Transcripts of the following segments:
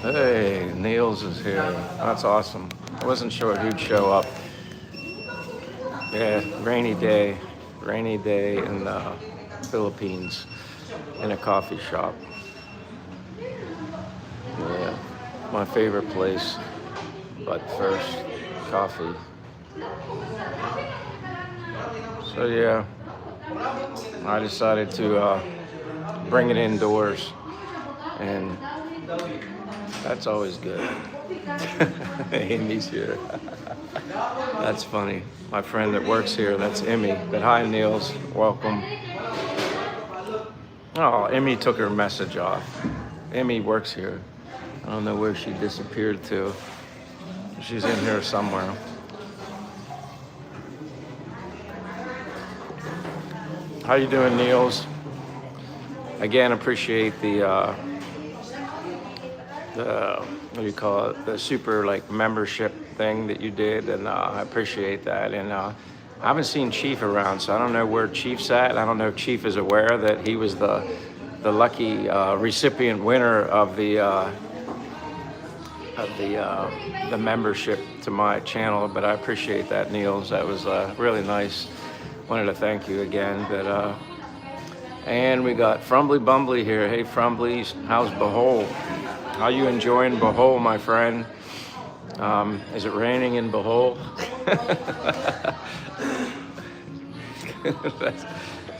Hey, Niels is here. That's awesome. I wasn't sure who'd show up. Yeah, rainy day in the Philippines in a coffee shop. Yeah, my favorite place. But first, coffee. So yeah, I decided to bring it indoors, and that's always good. Amy's here. That's funny. My friend that works here, that's Emmy. But hi, Niels. Welcome. Oh, Emmy took her message off. Emmy works here. I don't know where she disappeared to. She's in here somewhere. How you doing, Niels? Again, appreciate the what do you call it? The super like membership thing that you did, and I appreciate that. And I haven't seen Chief around, so I don't know where Chief's at. I don't know if Chief is aware that he was the lucky recipient winner of the membership to my channel. But I appreciate that, Niels. That was really nice. Wanted to thank you again. But and we got Frumbly Bumbly here. Hey, Frumbly, how's Bohol? How you enjoying Bohol, my friend? Is it raining in Bohol?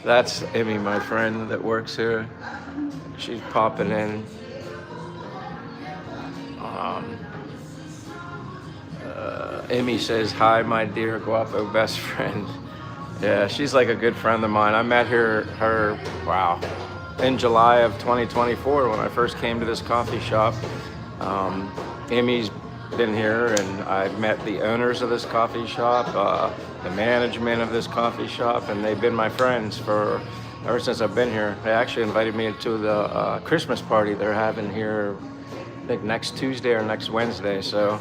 that's Emmy, my friend that works here. She's popping in. Emmy says, hi, my dear guapo best friend. Yeah, she's like a good friend of mine. I met her, wow, in July of 2024 when I first came to this coffee shop. Emmy's been here, and I've met the owners of this coffee shop, the management of this coffee shop, and they've been my friends ever since I've been here. They actually invited me to the Christmas party they're having here, I think next Tuesday or next Wednesday. So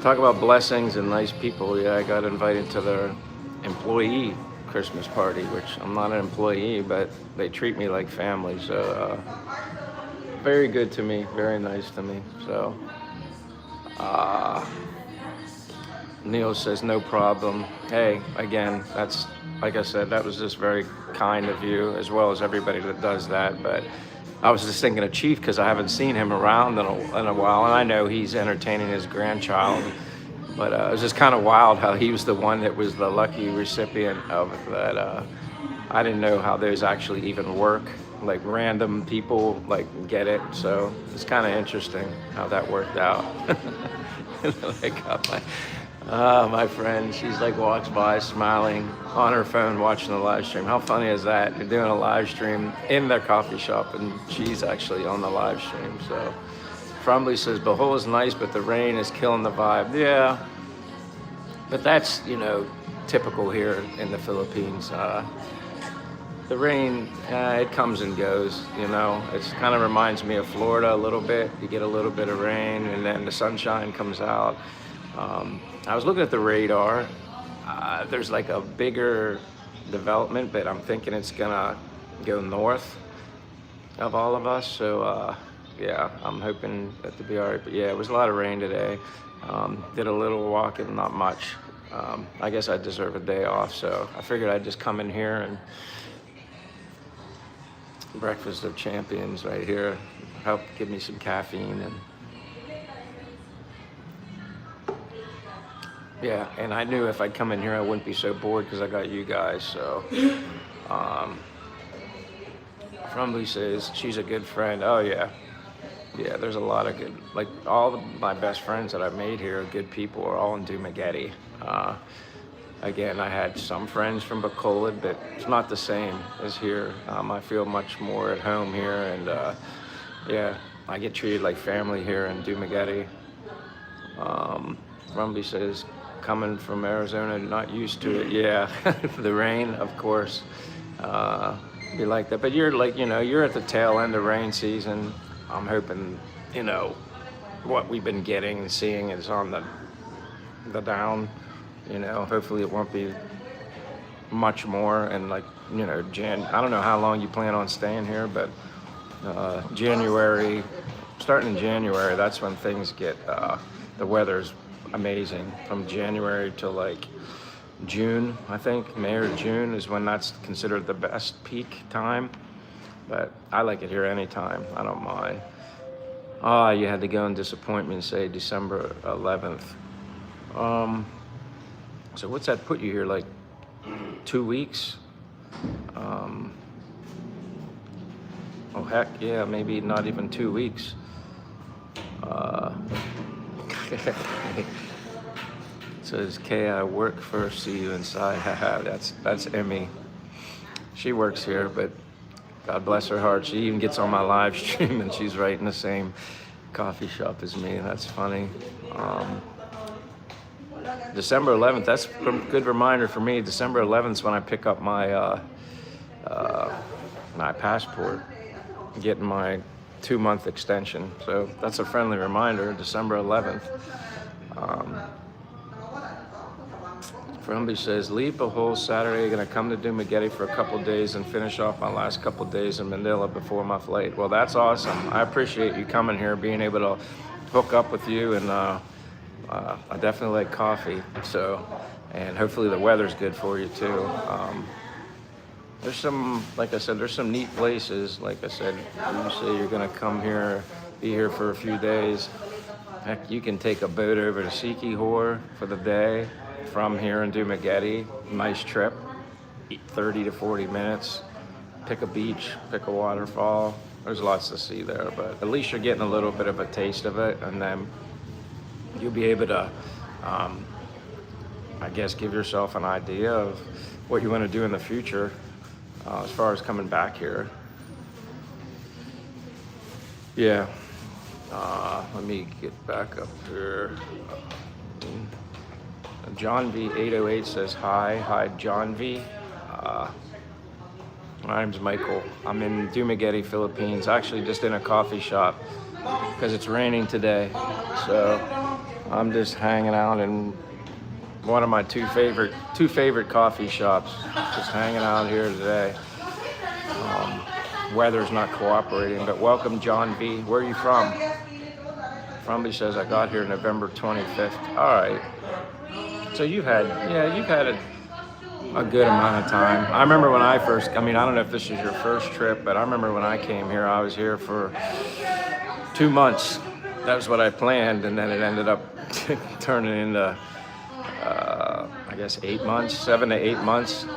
talk about blessings and nice people. Yeah, I got invited to their employee Christmas party, which I'm not an employee, but they treat me like family. So very good to me, very nice to me. So Neil says no problem. Hey, again, that's like I said, that was just very kind of you, as well as everybody that does that. But I was just thinking of Chief because I haven't seen him around in a while, and I know he's entertaining his grandchild. But it was just kind of wild how he was the one that was the lucky recipient of that. I didn't know how those actually even work. Like random people like get it. So it's kind of interesting how that worked out. I got my friend, she's like walks by smiling on her phone watching the live stream. How funny is that? You're doing a live stream in their coffee shop and she's actually on the live stream. So Frumbly says, Bohol is nice, but the rain is killing the vibe. Yeah, but that's, typical here in the Philippines. The rain, it comes and goes, It kind of reminds me of Florida a little bit. You get a little bit of rain and then the sunshine comes out. I was looking at the radar. There's like a bigger development, but I'm thinking it's gonna go north of all of us. So, yeah, I'm hoping that to be all right. But yeah, it was a lot of rain today. Did a little walking, not much. I guess I deserve a day off, so I figured I'd just come in here and breakfast of champions right here. Help give me some caffeine and yeah, and I knew if I'd come in here I wouldn't be so bored because I got you guys. So Frumbly says she's a good friend. Oh yeah. Yeah, there's a lot of good, like all of my best friends that I've made here are good people, are all in Dumaguete. Again, I had some friends from Bacolod, but it's not the same as here. I feel much more at home here, and yeah, I get treated like family here in Dumaguete. Frumbly says, coming from Arizona, not used to it. Yeah, the rain, of course. be like that. But you're like, you're at the tail end of rain season. I'm hoping, what we've been getting and seeing is on the down. Hopefully it won't be much more. And like, I don't know how long you plan on staying here, but January, starting in January, that's when things get, the weather's amazing. From January to like June, I think, May or June is when that's considered the best peak time. But I like it here anytime, I don't mind. You had to go and disappoint me and say December 11th. So what's that put you here, like 2 weeks? Oh heck, yeah, maybe not even 2 weeks. Says Kay, I work first, see you inside. That's Emmy. She works here, but God bless her heart. She even gets on my live stream and she's right in the same coffee shop as me. That's funny. December 11th, that's a good reminder for me. December 11th is when I pick up my my passport, getting my 2-month extension. So that's a friendly reminder, December 11th. Frumby says, leave a whole Saturday, gonna come to Dumaguete for a couple days and finish off my last couple days in Manila before my flight. Well, that's awesome. I appreciate you coming here, being able to hook up with you, and I definitely like coffee, so, and hopefully the weather's good for you too. There's some, like I said, there's some neat places. Like I said, you say you're gonna come here, be here for a few days. Heck, you can take a boat over to Siquijor for the day from here in Dumaguete. Nice trip, 30 to 40 minutes. Pick a beach, pick a waterfall. There's lots to see there, but at least you're getting a little bit of a taste of it, and then you'll be able to, I guess, give yourself an idea of what you want to do in the future as far as coming back here. Yeah. Let me get back up here. John V 808 says hi. Hi, John V. My name's Michael. I'm in Dumaguete, Philippines. Actually, just in a coffee shop because it's raining today. So I'm just hanging out in one of my two favorite coffee shops. Just hanging out here today. Weather's not cooperating, but welcome, John V. Where are you from? Frumby says I got here November 25th. All right. So you've had a good amount of time. I remember when I first, I don't know if this is your first trip, but I remember when I came here, I was here for 2 months. That was what I planned, and then it ended up turning into, I guess 8 months, 7 to 8 months.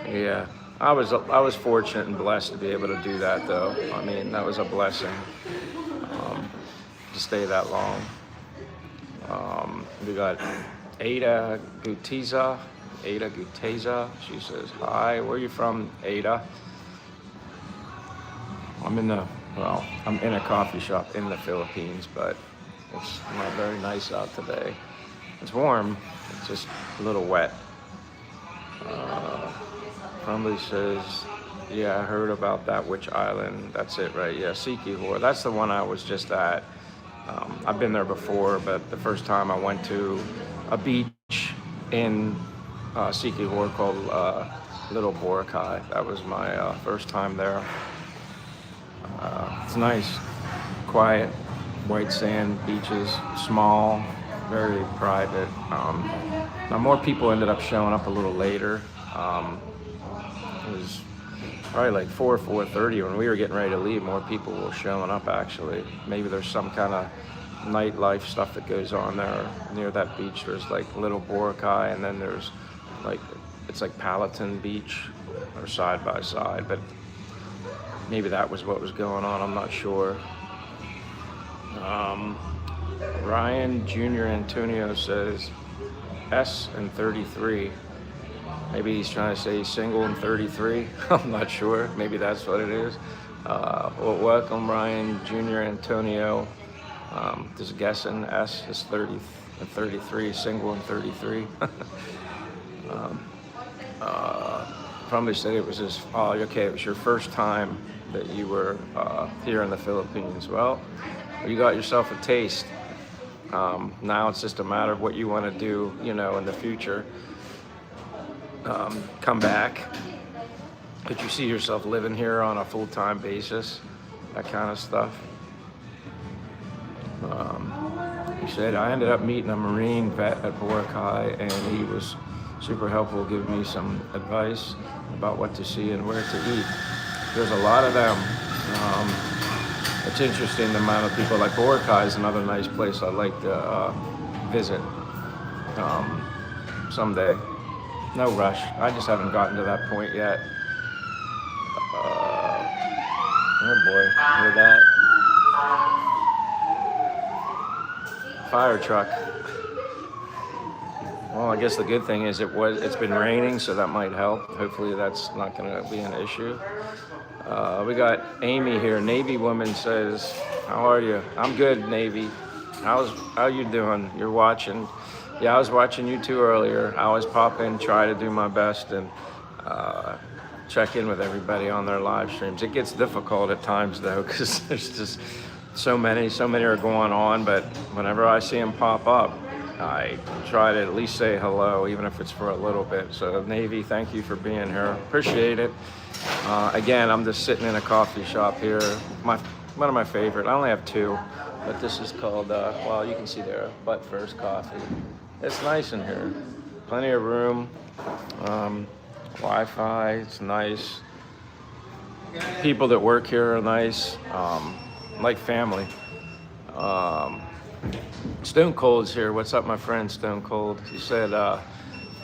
Yeah, I was fortunate and blessed to be able to do that, though. That was a blessing to stay that long. We got Ada Guteza. She says, hi, where are you from, Ada? I'm in a coffee shop in the Philippines, but it's not very nice out today. It's warm, it's just a little wet. Somebody says, yeah, I heard about that, which island? That's it, right? Yeah, Siquijor. That's the one I was just at. I've been there before, but the first time I went to a beach in Siquijor called Little Boracay. That was my first time there. It's nice, quiet, white sand beaches, small, very private. Now more people ended up showing up a little later. It was probably like 4:30 when we were getting ready to leave. More people were showing up actually. Maybe there's some kind of nightlife stuff that goes on there near that beach. There's like Little Boracay, and then there's it's like Palatine Beach, or side by side, but maybe that was what was going on, I'm not sure. Ryan Jr. Antonio says S and 33. Maybe he's trying to say he's single and 33. I'm not sure. Maybe that's what it is. Well, welcome, Ryan Jr. Antonio. Just guessing, S is 30 and 33, single and 33. probably said it was okay, it was your first time that you were here in the Philippines. Well, you got yourself a taste. Now it's just a matter of what you want to do, in the future. Come back. Could you see yourself living here on a full-time basis? That kind of stuff. He said, I ended up meeting a Marine vet at Boracay, and he was super helpful, giving me some advice about what to see and where to eat. There's a lot of them. It's interesting the amount of people. Like Boracay is another nice place I'd like to visit someday. No rush. I just haven't gotten to that point yet. Oh boy, hear that? Fire truck. Well, I guess the good thing is it's been raining, so that might help. Hopefully that's not going to be an issue. We got Amy here. Navy woman says, how are you? I'm good, Navy. How you doing? You're watching. Yeah, I was watching you too earlier. I always pop in, try to do my best, and check in with everybody on their live streams. It gets difficult at times though, because there's just so many are going on, but whenever I see them pop up, I try to at least say hello, even if it's for a little bit. So Navy, thank you for being here. Appreciate it. Again, I'm just sitting in a coffee shop here. One of my favorite. I only have two, but this is called, well, you can see there, Butt First Coffee. It's nice in here. Plenty of room. Wi-Fi, it's nice. People that work here are nice. Like family. Stone Cold's here. What's up, my friend Stone Cold? He said,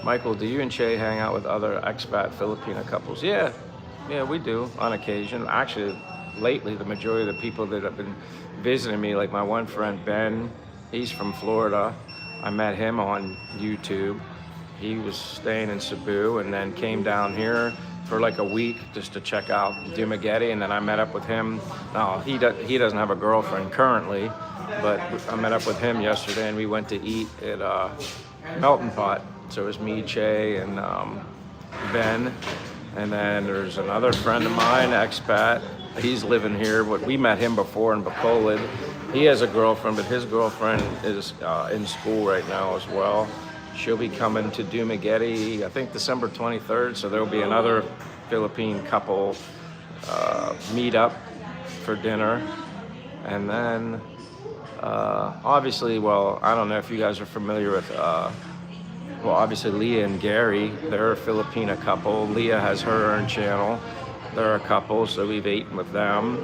Michael, do you and Che hang out with other expat Filipino couples? Yeah, we do on occasion. Actually, lately, the majority of the people that have been visiting me, like my one friend Ben, he's from Florida. I met him on YouTube. He was staying in Cebu and then came down here for like a week just to check out Dumaguete, and then I met up with him. Now, he doesn't have a girlfriend currently, but I met up with him yesterday and we went to eat at Melting Pot. So it was me, Che, and Ben. And then there's another friend of mine, expat. He's living here, but we met him before in Bacolod. He has a girlfriend, but his girlfriend is in school right now as well. She'll be coming to Dumaguete, I think December 23rd, so there'll be another Philippine couple meet-up for dinner. And then, obviously, well, I don't know if you guys are familiar with, well, obviously Leah and Gary, they're a Filipina couple. Leah has her own channel. They're a couple, so we've eaten with them.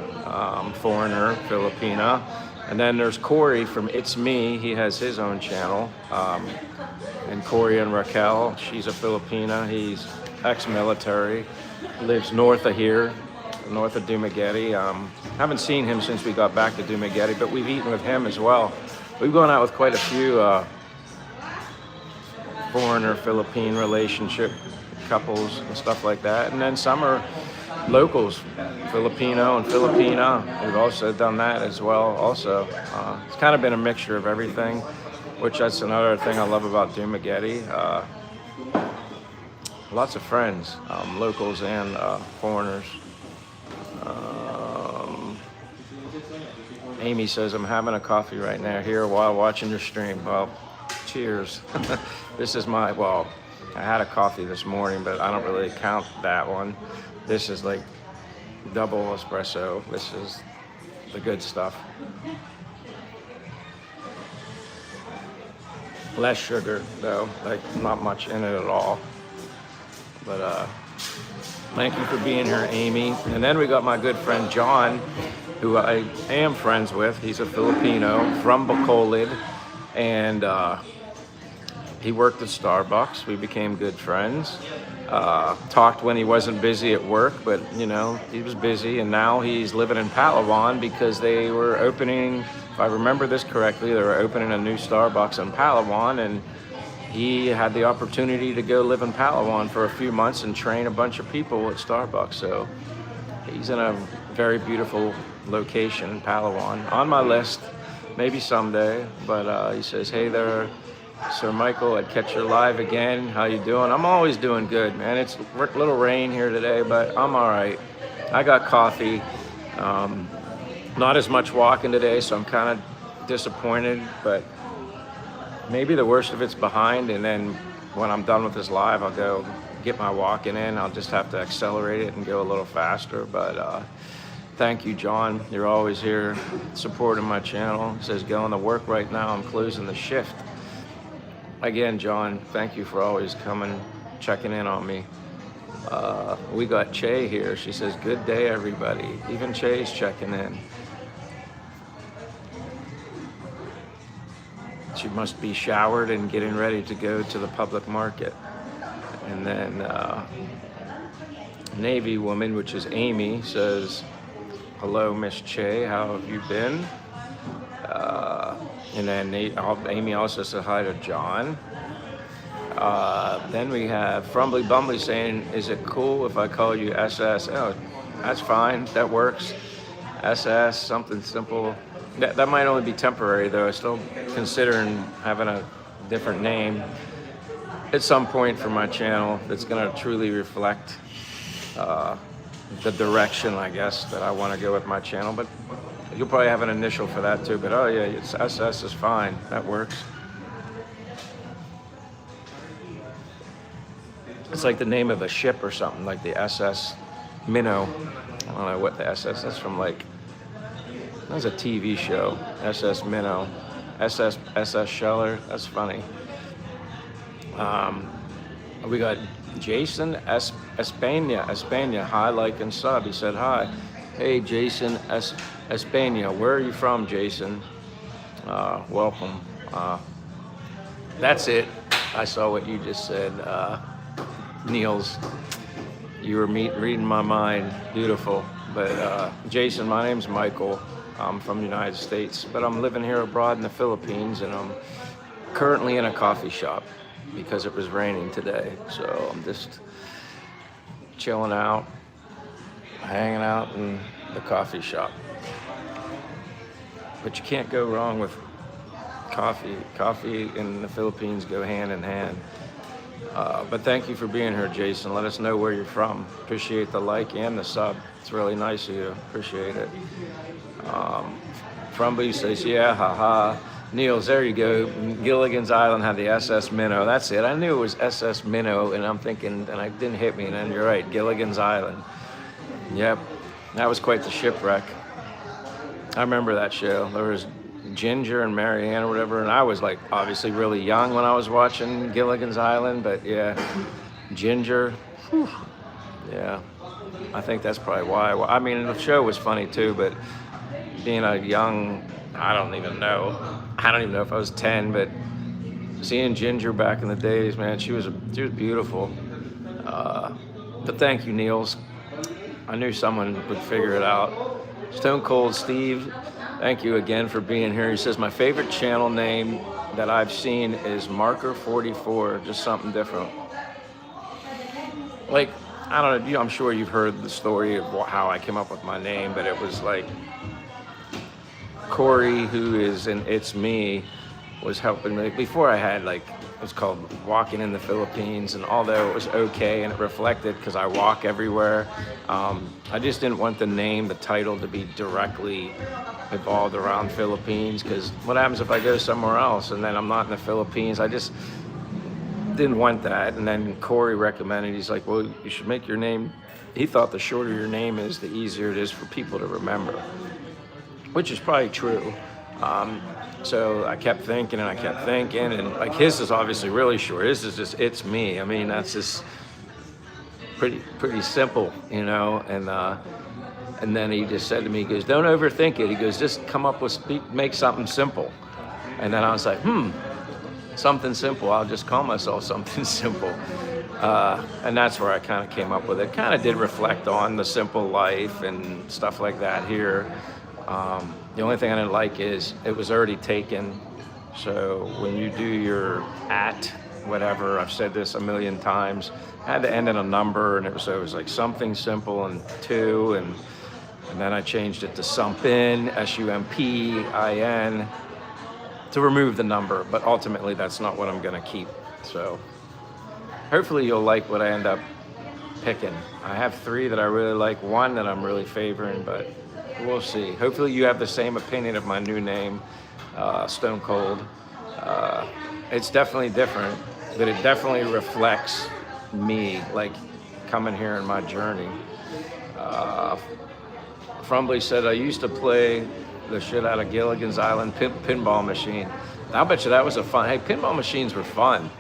Foreigner, Filipina. And then there's Corey from It's Me. He has his own channel. And Corey and Raquel, she's a Filipina. He's ex-military, lives north of here, north of Dumaguete. Haven't seen him since we got back to Dumaguete, but we've eaten with him as well. We've gone out with quite a few foreigner Philippine relationship couples and stuff like that. And then some are locals, Filipino and Filipina. We've also done that as well. Also, it's kind of been a mixture of everything, which that's another thing I love about Dumaguete. Lots of friends, locals and foreigners. Amy says, I'm having a coffee right now here while watching your stream. Well, cheers. This is I had a coffee this morning, but I don't really count that one. This is like double espresso. This is the good stuff. Less sugar though, like not much in it at all. But thank you for being here, Amy. And then we got my good friend John, who I am friends with. He's a Filipino from Bacolod, and he worked at Starbucks. We became good friends. Talked when he wasn't busy at work, but he was busy, and now he's living in Palawan because they were opening, if I remember this correctly, they were opening a new Starbucks in Palawan, and he had the opportunity to go live in Palawan for a few months and train a bunch of people at Starbucks. So he's in a very beautiful location, Palawan. On my list, maybe someday, but he says, hey there, Sir Michael, I'd catch you live again. How you doing? I'm always doing good, man. It's a little rain here today, but I'm all right. I got coffee. Not as much walking today, so I'm kind of disappointed, but maybe the worst of it's behind, and then when I'm done with this live, I'll go get my walking in. I'll just have to accelerate it and go a little faster, but thank you, John. You're always here supporting my channel. It says going to work right now. I'm closing the shift. Again, John, thank you for always coming, checking in on me. We got Che here. She says, good day, everybody. Even Che's checking in. She must be showered and getting ready to go to the public market. And then Navy woman, which is Amy, says, hello, Miss Che, how have you been? And then Amy also said hi to John. Then we have Frumbly Bumbly saying, is it cool if I call you SS? Oh, that's fine, that works. SS, something simple. That might only be temporary though. I'm still considering having a different name at some point for my channel that's gonna truly reflect the direction, I guess, that I wanna go with my channel. But you'll probably have an initial for that too, but oh yeah, it's SS is fine, that works. It's like the name of a ship or something, like the SS Minnow. I don't know what the SS is from, like, that's a TV show, SS Minnow. SS Scheller, that's funny. We got Jason Espana, hi, like, and sub. He said hi. Hey, Jason Espana, where are you from, Jason? Welcome. That's it. I saw what you just said, Niels. You were reading my mind. Beautiful. But Jason, my name's Michael. I'm from the United States, but I'm living here abroad in the Philippines, and I'm currently in a coffee shop because it was raining today. So I'm just chilling out, hanging out in the coffee shop. But you can't go wrong with coffee. Coffee in the Philippines go hand in hand. But thank you for being here, Jason. Let us know where you're from. Appreciate the like and the sub. It's really nice of you. Appreciate it. Frumby says, yeah, haha. Niels, there you go. Gilligan's Island had the SS Minnow. That's it. I knew it was SS Minnow, and I'm thinking, and it didn't hit me, and then you're right, Gilligan's Island. Yep, that was quite the shipwreck. I remember that show. There was Ginger and Marianne or whatever, and I was like obviously really young when I was watching Gilligan's Island, but yeah, Ginger, whew, yeah, I think that's probably why. I mean, the show was funny too, but being a young, I don't even know if I was 10, but seeing Ginger back in the days, man, she was beautiful. But thank you, Niels. I knew someone would figure it out. Stone Cold Steve, thank you again for being here. He says, my favorite channel name that I've seen is Marker 44, just something different. Like, I don't know, I'm sure you've heard the story of how I came up with my name, but it was like Corey, who is in It's Me, was helping me. Before I had, like, it was called Walking in the Philippines, and although it was okay and it reflected because I walk everywhere, I just didn't want the name, the title, to be directly evolved around Philippines, because what happens if I go somewhere else and then I'm not in the Philippines? I just didn't want that. And then Corey recommended, he's like, well, you should make your name, he thought the shorter your name is, the easier it is for people to remember, which is probably true. So I kept thinking and like his is obviously really short. His is just It's Me. I mean, that's just pretty simple, you know. And then he just said to me, he goes, don't overthink it. He goes, just come up with, make something simple. And then I was like, something simple. I'll just call myself something simple. And that's where I kind of came up with it. Kind of did reflect on the simple life and stuff like that here. The only thing I didn't like is it was already taken. So when you do your @ whatever, I've said this a million times, I had to end in a number, and it was like something simple and 2, and then I changed it to Sumpin, Sumpin. to remove the number, but ultimately that's not what I'm going to keep. So hopefully you'll like what I end up picking. I have 3 that I really like, 1 that I'm really favoring, but we'll see. Hopefully you have the same opinion of my new name, Stone Cold. It's definitely different, but it definitely reflects me, like coming here in my journey. Frumbly said, I used to play the shit out of Gilligan's Island pinball machine. I bet you that was hey, pinball machines were fun.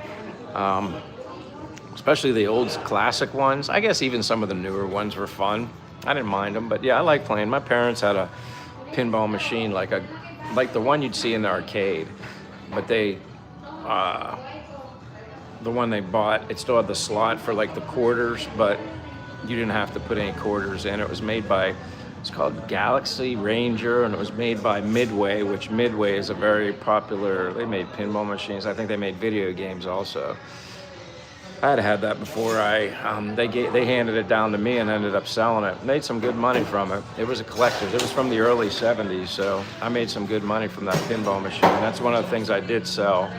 Especially the old classic ones. I guess even some of the newer ones were fun. I didn't mind them, but yeah, I like playing. My parents had a pinball machine like the one you'd see in the arcade, but the one they bought, it still had the slot for like the quarters, but you didn't have to put any quarters in. It was made by, it's called Galaxy Ranger, and it was made by Midway, which Midway is a very popular, they made pinball machines. I think they made video games also. I had that before. They handed it down to me and ended up selling it. Made some good money from it. It was a collector's. It was from the early 70s, so I made some good money from that pinball machine. That's one of the things I did sell.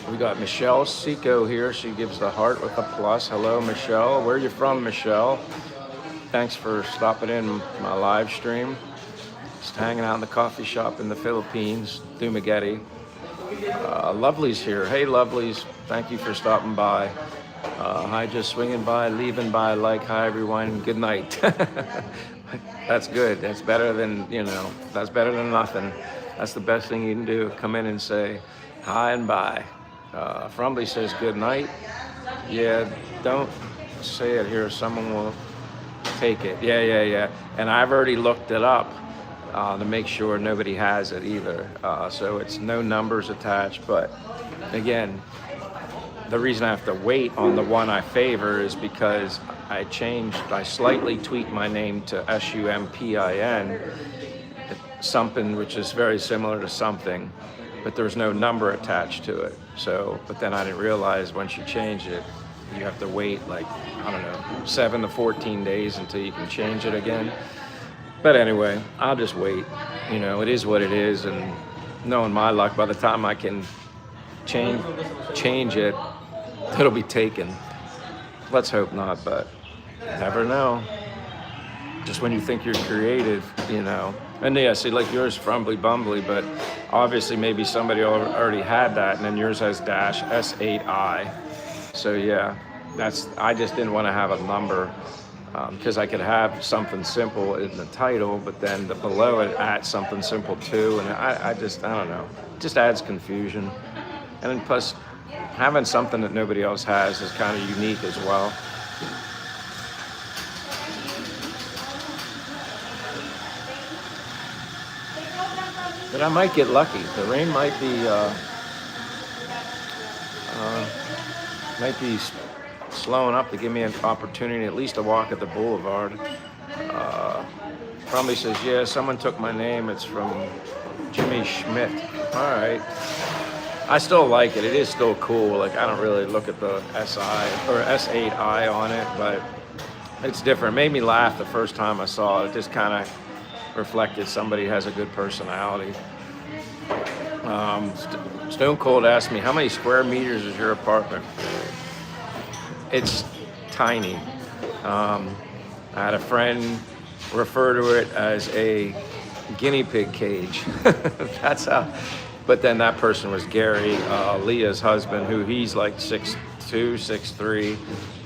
We got Michelle Seco here. She gives the heart with a plus. Hello, Michelle. Where are you from, Michelle? Thanks for stopping in my live stream. Just hanging out in the coffee shop in the Philippines, Dumaguete. Lovely's here. Hey, Lovely's. Thank you for stopping by. Hi, just swinging by, leaving by. Like, hi, everyone. Good night. That's good. That's better than, that's better than nothing. That's the best thing you can do. Come in and say hi and bye. Frumbly says good night. Yeah, don't say it here. Someone will take it. Yeah. And I've already looked it up. To make sure nobody has it either. So it's no numbers attached, but again, the reason I have to wait on the one I favor is because I slightly tweaked my name to Sumpin, something which is very similar to something, but there's no number attached to it. So, but then I didn't realize once you change it, you have to wait 7 to 14 days until you can change it again. But anyway, I'll just wait. It is what it is, and knowing my luck, by the time I can change it, it'll be taken. Let's hope not, but never know. Just when you think you're creative, And yeah, see, like yours, Frumbly Bumbly, but obviously maybe somebody already had that, and then yours has dash S8I. So yeah, I just didn't want to have a number. Because I could have something simple in the title, but then below it add something simple too, and I don't know. It just adds confusion. And then plus, having something that nobody else has is kind of unique as well. But I might get lucky. The rain might be slowing up to give me an opportunity at least to walk at the boulevard. Probably says, yeah, someone took my name. It's from Jimmy Schmidt. All right. I still like it. It is still cool. Like, I don't really look at the SI or S8I on it, but it's different. It made me laugh the first time I saw it. It just kind of reflected somebody has a good personality. Stone Cold asked me, how many square meters is your apartment? It's tiny. I had a friend refer to it as a guinea pig cage. That's how. But then that person was Gary, Leah's husband, who he's like 6'2", 6'3",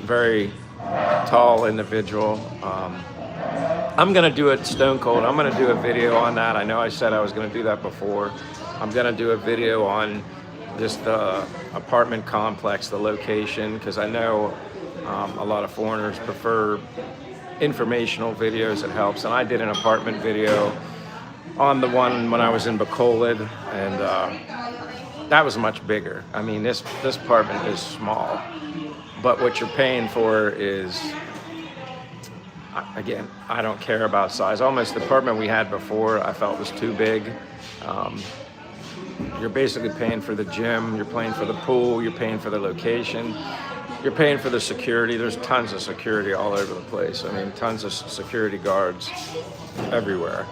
very tall individual. I'm gonna do it Stone Cold. I'm gonna do a video on that. I know I said I was gonna do that before. I'm gonna do a video on just the apartment complex, the location, because I know a lot of foreigners prefer informational videos. It helps. And I did an apartment video on the one when I was in Bacolod, and that was much bigger. I mean, this apartment is small, but what you're paying for is, again, I don't care about size. Almost the apartment we had before I felt was too big. You're basically paying for the gym, you're paying for the pool, you're paying for the location, you're paying for the security. There's tons of security all over the place. I mean, tons of security guards everywhere.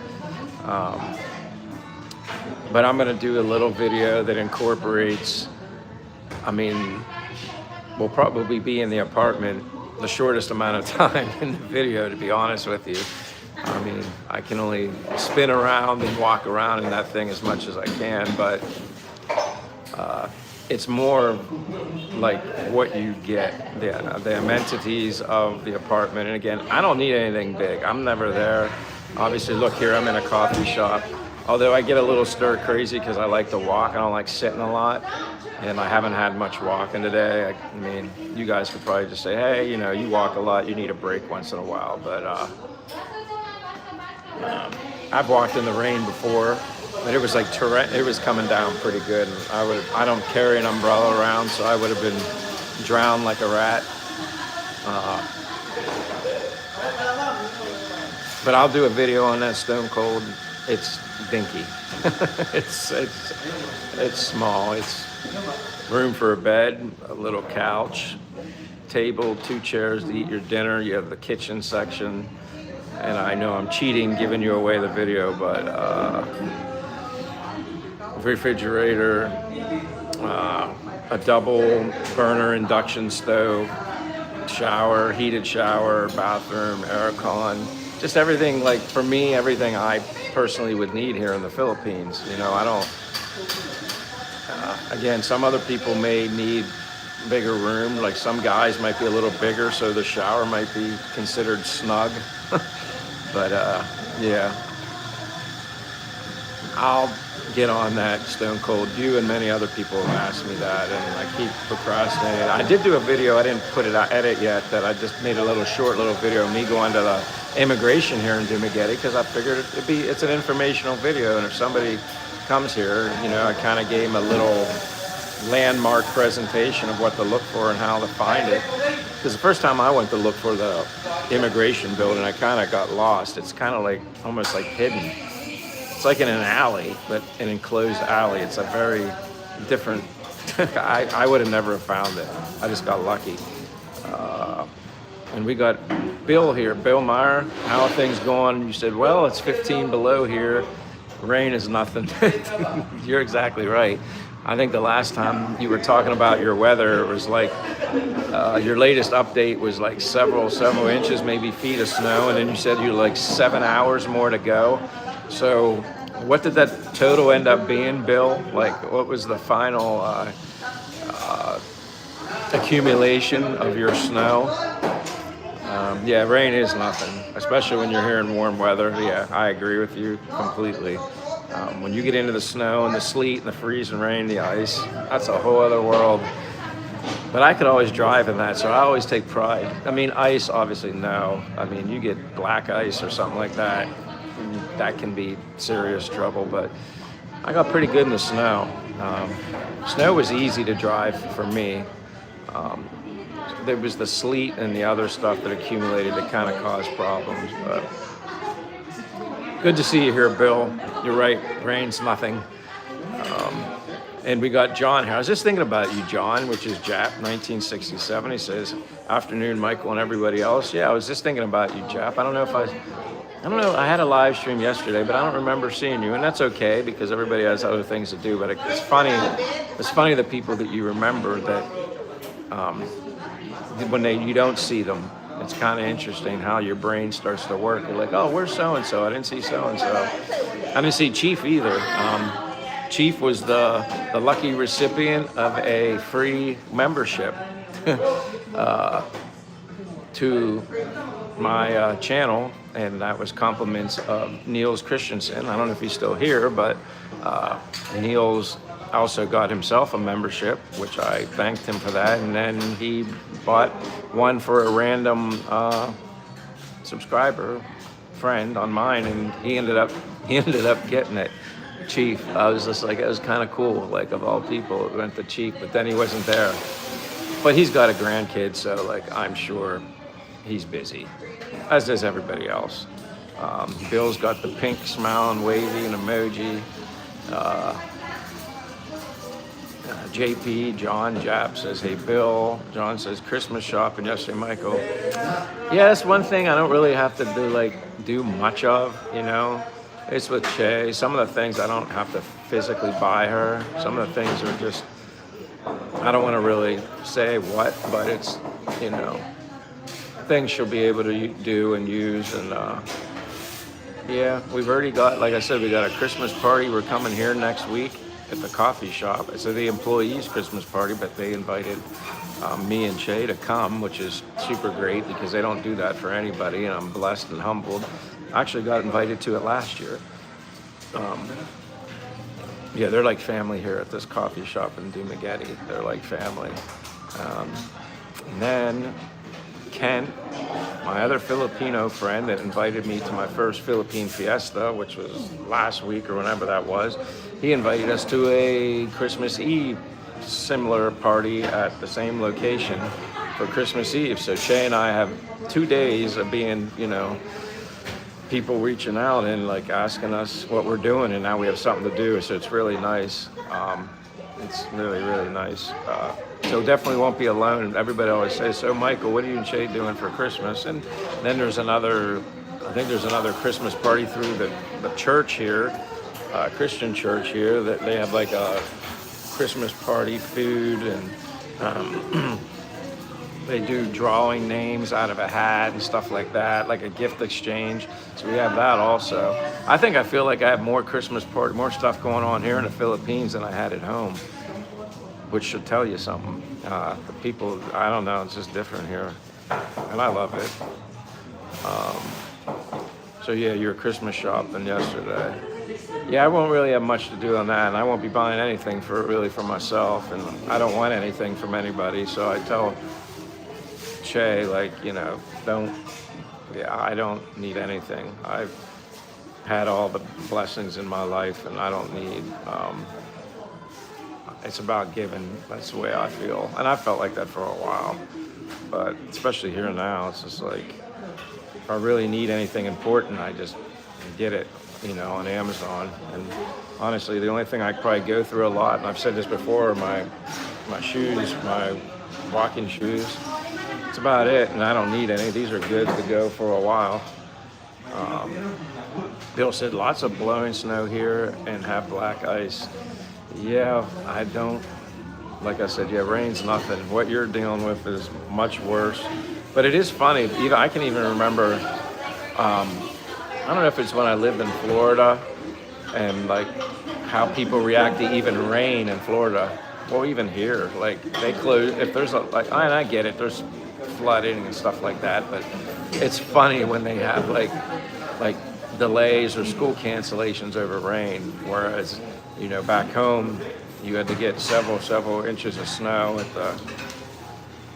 But I'm gonna do a little video that incorporates, I mean, we'll probably be in the apartment the shortest amount of time in the video, to be honest with you. I mean, I can only spin around and walk around in that thing as much as I can, but it's more like what you get, the amenities of the apartment. And again, I don't need anything big. I'm never there. Obviously, look here, I'm in a coffee shop. Although I get a little stir crazy because I like to walk. I don't like sitting a lot. And I haven't had much walking today. I mean, you guys could probably just say, hey, you know, you walk a lot, you need a break once in a while. But I've walked in the rain before, but it was like it was coming down pretty good. And I don't carry an umbrella around, so I would have been drowned like a rat. But I'll do a video on that Stone Cold. It's dinky. it's small. It's room for a bed, a little couch, table, 2 chairs to eat your dinner. You have the kitchen section. And I know I'm cheating giving you away the video, but refrigerator, a double burner induction stove, shower, heated shower, bathroom, aircon, just everything, like for me, everything I personally would need here in the Philippines. You know, I don't, again, some other people may need bigger room, like some guys might be a little bigger, so the shower might be considered snug. But yeah, I'll get on that Stone Cold. You and many other people have asked me that, and I keep procrastinating. I did do a video, I didn't put it out, edit yet, that I just made a little short video of me going to the immigration here in Dumaguete, because I figured it's an informational video, and if somebody comes here, you know, I kind of gave them a little landmark presentation of what to look for and how to find it. Because the first time I went to look for the immigration building, I kind of got lost. It's kind of like almost like hidden. It's like in an alley, but an enclosed alley. It's a very different. I would have never found it. I just got lucky. And we got Bill here, Bill Meyer. How are things going? You said, well, it's 15 below here. Rain is nothing. You're exactly right. I think the last time you were talking about your weather, it was like your latest update was like several inches, maybe feet of snow, and then you said you're like 7 hours more to go. So what did that total end up being, Bill? Like, what was the final accumulation of your snow? Yeah, rain is nothing, especially when you're here in warm weather. Yeah, I agree with you completely. When you get into the snow and the sleet and the freezing rain, the ice, that's a whole other world. But I could always drive in that, so I always take pride. I mean, ice, obviously, no. I mean, you get black ice or something like that, that can be serious trouble, but I got pretty good in the snow. Snow was easy to drive for me. There was the sleet and the other stuff that accumulated that kind of caused problems, but good to see you here, Bill. You're right, rain's nothing. And we got John here. I was just thinking about you, John, which is Jap, 1967. He says, afternoon, Michael and everybody else. Yeah, I was just thinking about you, Jap. I don't know, I had a live stream yesterday, but I don't remember seeing you, and that's okay because everybody has other things to do, but it's funny the people that you remember that when you don't see them. It's kind of interesting how your brain starts to work. You're like, oh, where's so-and-so? I didn't see so-and-so. I didn't see Chief either. Chief was the lucky recipient of a free membership to my channel, and that was compliments of Niels Christensen. I don't know if he's still here, but Niels also got himself a membership, which I thanked him for that, and then he bought one for a random subscriber friend on mine, and he ended up getting it. Chief, I was just like, it was kind of cool, like of all people, it went to Chief, but then he wasn't there. But he's got a grandkid, so like I'm sure he's busy, as does everybody else. Bill's got the pink smiling wavy and emoji. JP, John Jap says, hey Bill. John says, Christmas shopping yesterday, Michael. Yeah, that's one thing I don't really have to do much of, you know. It's with Che. Some of the things I don't have to physically buy her. Some of the things are just, I don't want to really say what, but it's, you know, things she'll be able to do and use. And yeah, we've already got, like I said, we got a Christmas party. We're coming here next week at the coffee shop. It's the employees' Christmas party, but they invited me and Che to come, which is super great because they don't do that for anybody, and I'm blessed and humbled. I actually got invited to it last year. Yeah, they're like family here at this coffee shop in Dumaguete. They're like family. And then Kent, my other Filipino friend that invited me to my first Philippine Fiesta, which was last week or whenever that was, he invited us to a Christmas Eve similar party at the same location for Christmas Eve. So Che and I have 2 days of being, you know, people reaching out and like asking us what we're doing, and now we have something to do. So it's really nice. It's really, really nice. So definitely won't be alone. Everybody always says, so Michael, what are you and Che doing for Christmas? And then there's another, I think there's another Christmas party through the church here, Christian church here, that they have like a Christmas party food, and they do drawing names out of a hat and stuff like that, like a gift exchange. So we have that also. I feel like I have more Christmas party, more stuff going on here in the Philippines than I had at home, which should tell you something. The people, I don't know, it's just different here, and I love it. So yeah, you're Christmas shopping yesterday. Yeah, I won't really have much to do on that, and I won't be buying anything for myself, and I don't want anything from anybody. So I tell Che, like, you know, I don't need anything. I've had all the blessings in my life, and I don't need, it's about giving. That's the way I feel. And I felt like that for a while, but especially here now, it's just like, if I really need anything important, I just get it, you know, on Amazon. And honestly, the only thing I probably go through a lot, and I've said this before, are my shoes, my walking shoes. That's about it, and I don't need any. These are good to go for a while. Bill said lots of blowing snow here and have black ice. Yeah, I don't. Like I said, yeah, rain's nothing. What you're dealing with is much worse. But it is funny. I can even remember. I don't know if it's when I lived in Florida, and like how people react to even rain in Florida. Well, even here, like they close if there's and I get it. There's flooding and stuff like that, but it's funny when they have like delays or school cancellations over rain, whereas, you know, back home you had to get several inches of snow at the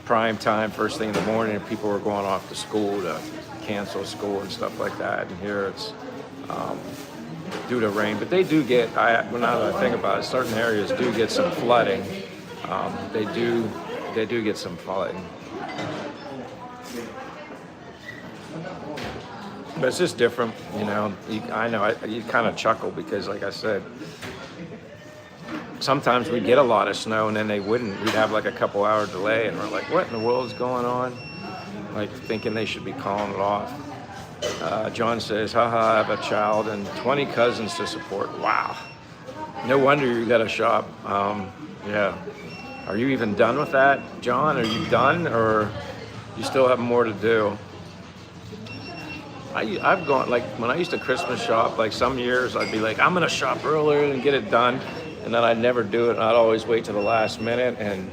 prime time, first thing in the morning, and people were going off to school to cancel school and stuff like that. And here it's due to rain, but they do get, now that I think about it, certain areas do get some flooding. They do get some flooding. But it's just different, you know. I know you kind of chuckle because, like I said, sometimes we'd get a lot of snow and then we'd have like a couple hour delay, and we're like, what in the world is going on? Like thinking they should be calling it off. John says, haha, I have a child and 20 cousins to support. Wow. No wonder you got a shop. Yeah. Are you even done with that, John? Are you done, or you still have more to do? I've gone, like, when I used to Christmas shop, like some years I'd be like, I'm gonna shop earlier and get it done, and then I'd never do it, and I'd always wait to the last minute. And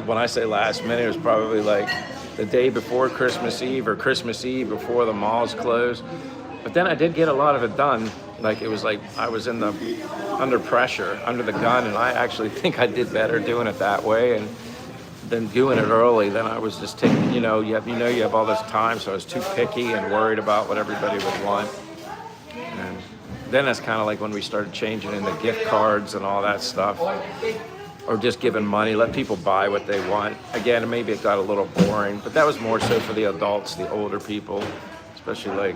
when I say last minute, it was probably like the day before Christmas Eve or Christmas Eve before the malls closed. But then I did get a lot of it done. Like, it was like I was under pressure, under the gun, and I actually think I did better doing it that way and than doing it early. Then I was just taking, you have all this time, so I was too picky and worried about what everybody would want. And then that's kind of like when we started changing into gift cards and all that stuff, or just giving money, let people buy what they want. Again, maybe it got a little boring, but that was more so for the adults, the older people, especially like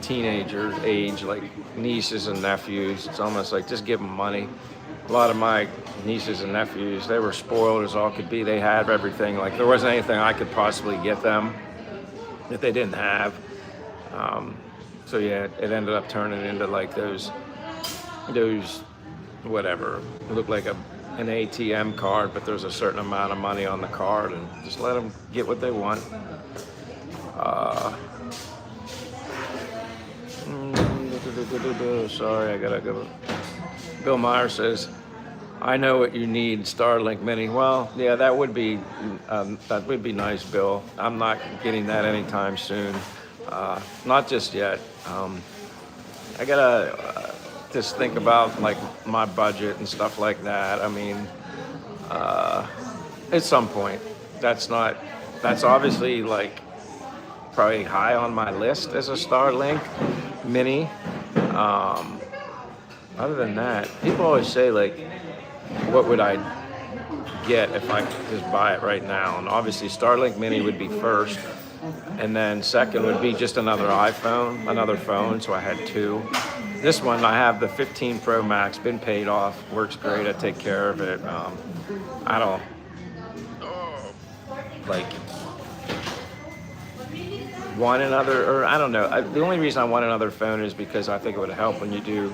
teenagers age, like nieces and nephews. It's almost like just give them money. A lot of my nieces and nephews, they were spoiled as all could be. They had everything. Like, there wasn't anything I could possibly get them that they didn't have. So yeah, it ended up turning into like those whatever. It looked like an ATM card, but there's a certain amount of money on the card, and just let them get what they want. Sorry, I gotta go. Bill Meyer says, I know what you need, Starlink Mini. Well, yeah, that would be nice, Bill. I'm not getting that anytime soon. Not just yet. I gotta just think about like my budget and stuff like that. I mean, at some point, that's obviously like probably high on my list as a Starlink Mini. Other than that, people always say like, what would I get if I could just buy it right now? And obviously Starlink Mini would be first, and then second would be just another phone, so I had two. This one, I have the 15 Pro Max, been paid off, works great, I take care of it. I don't, like, want another, or I don't know. The only reason I want another phone is because I think it would help when you do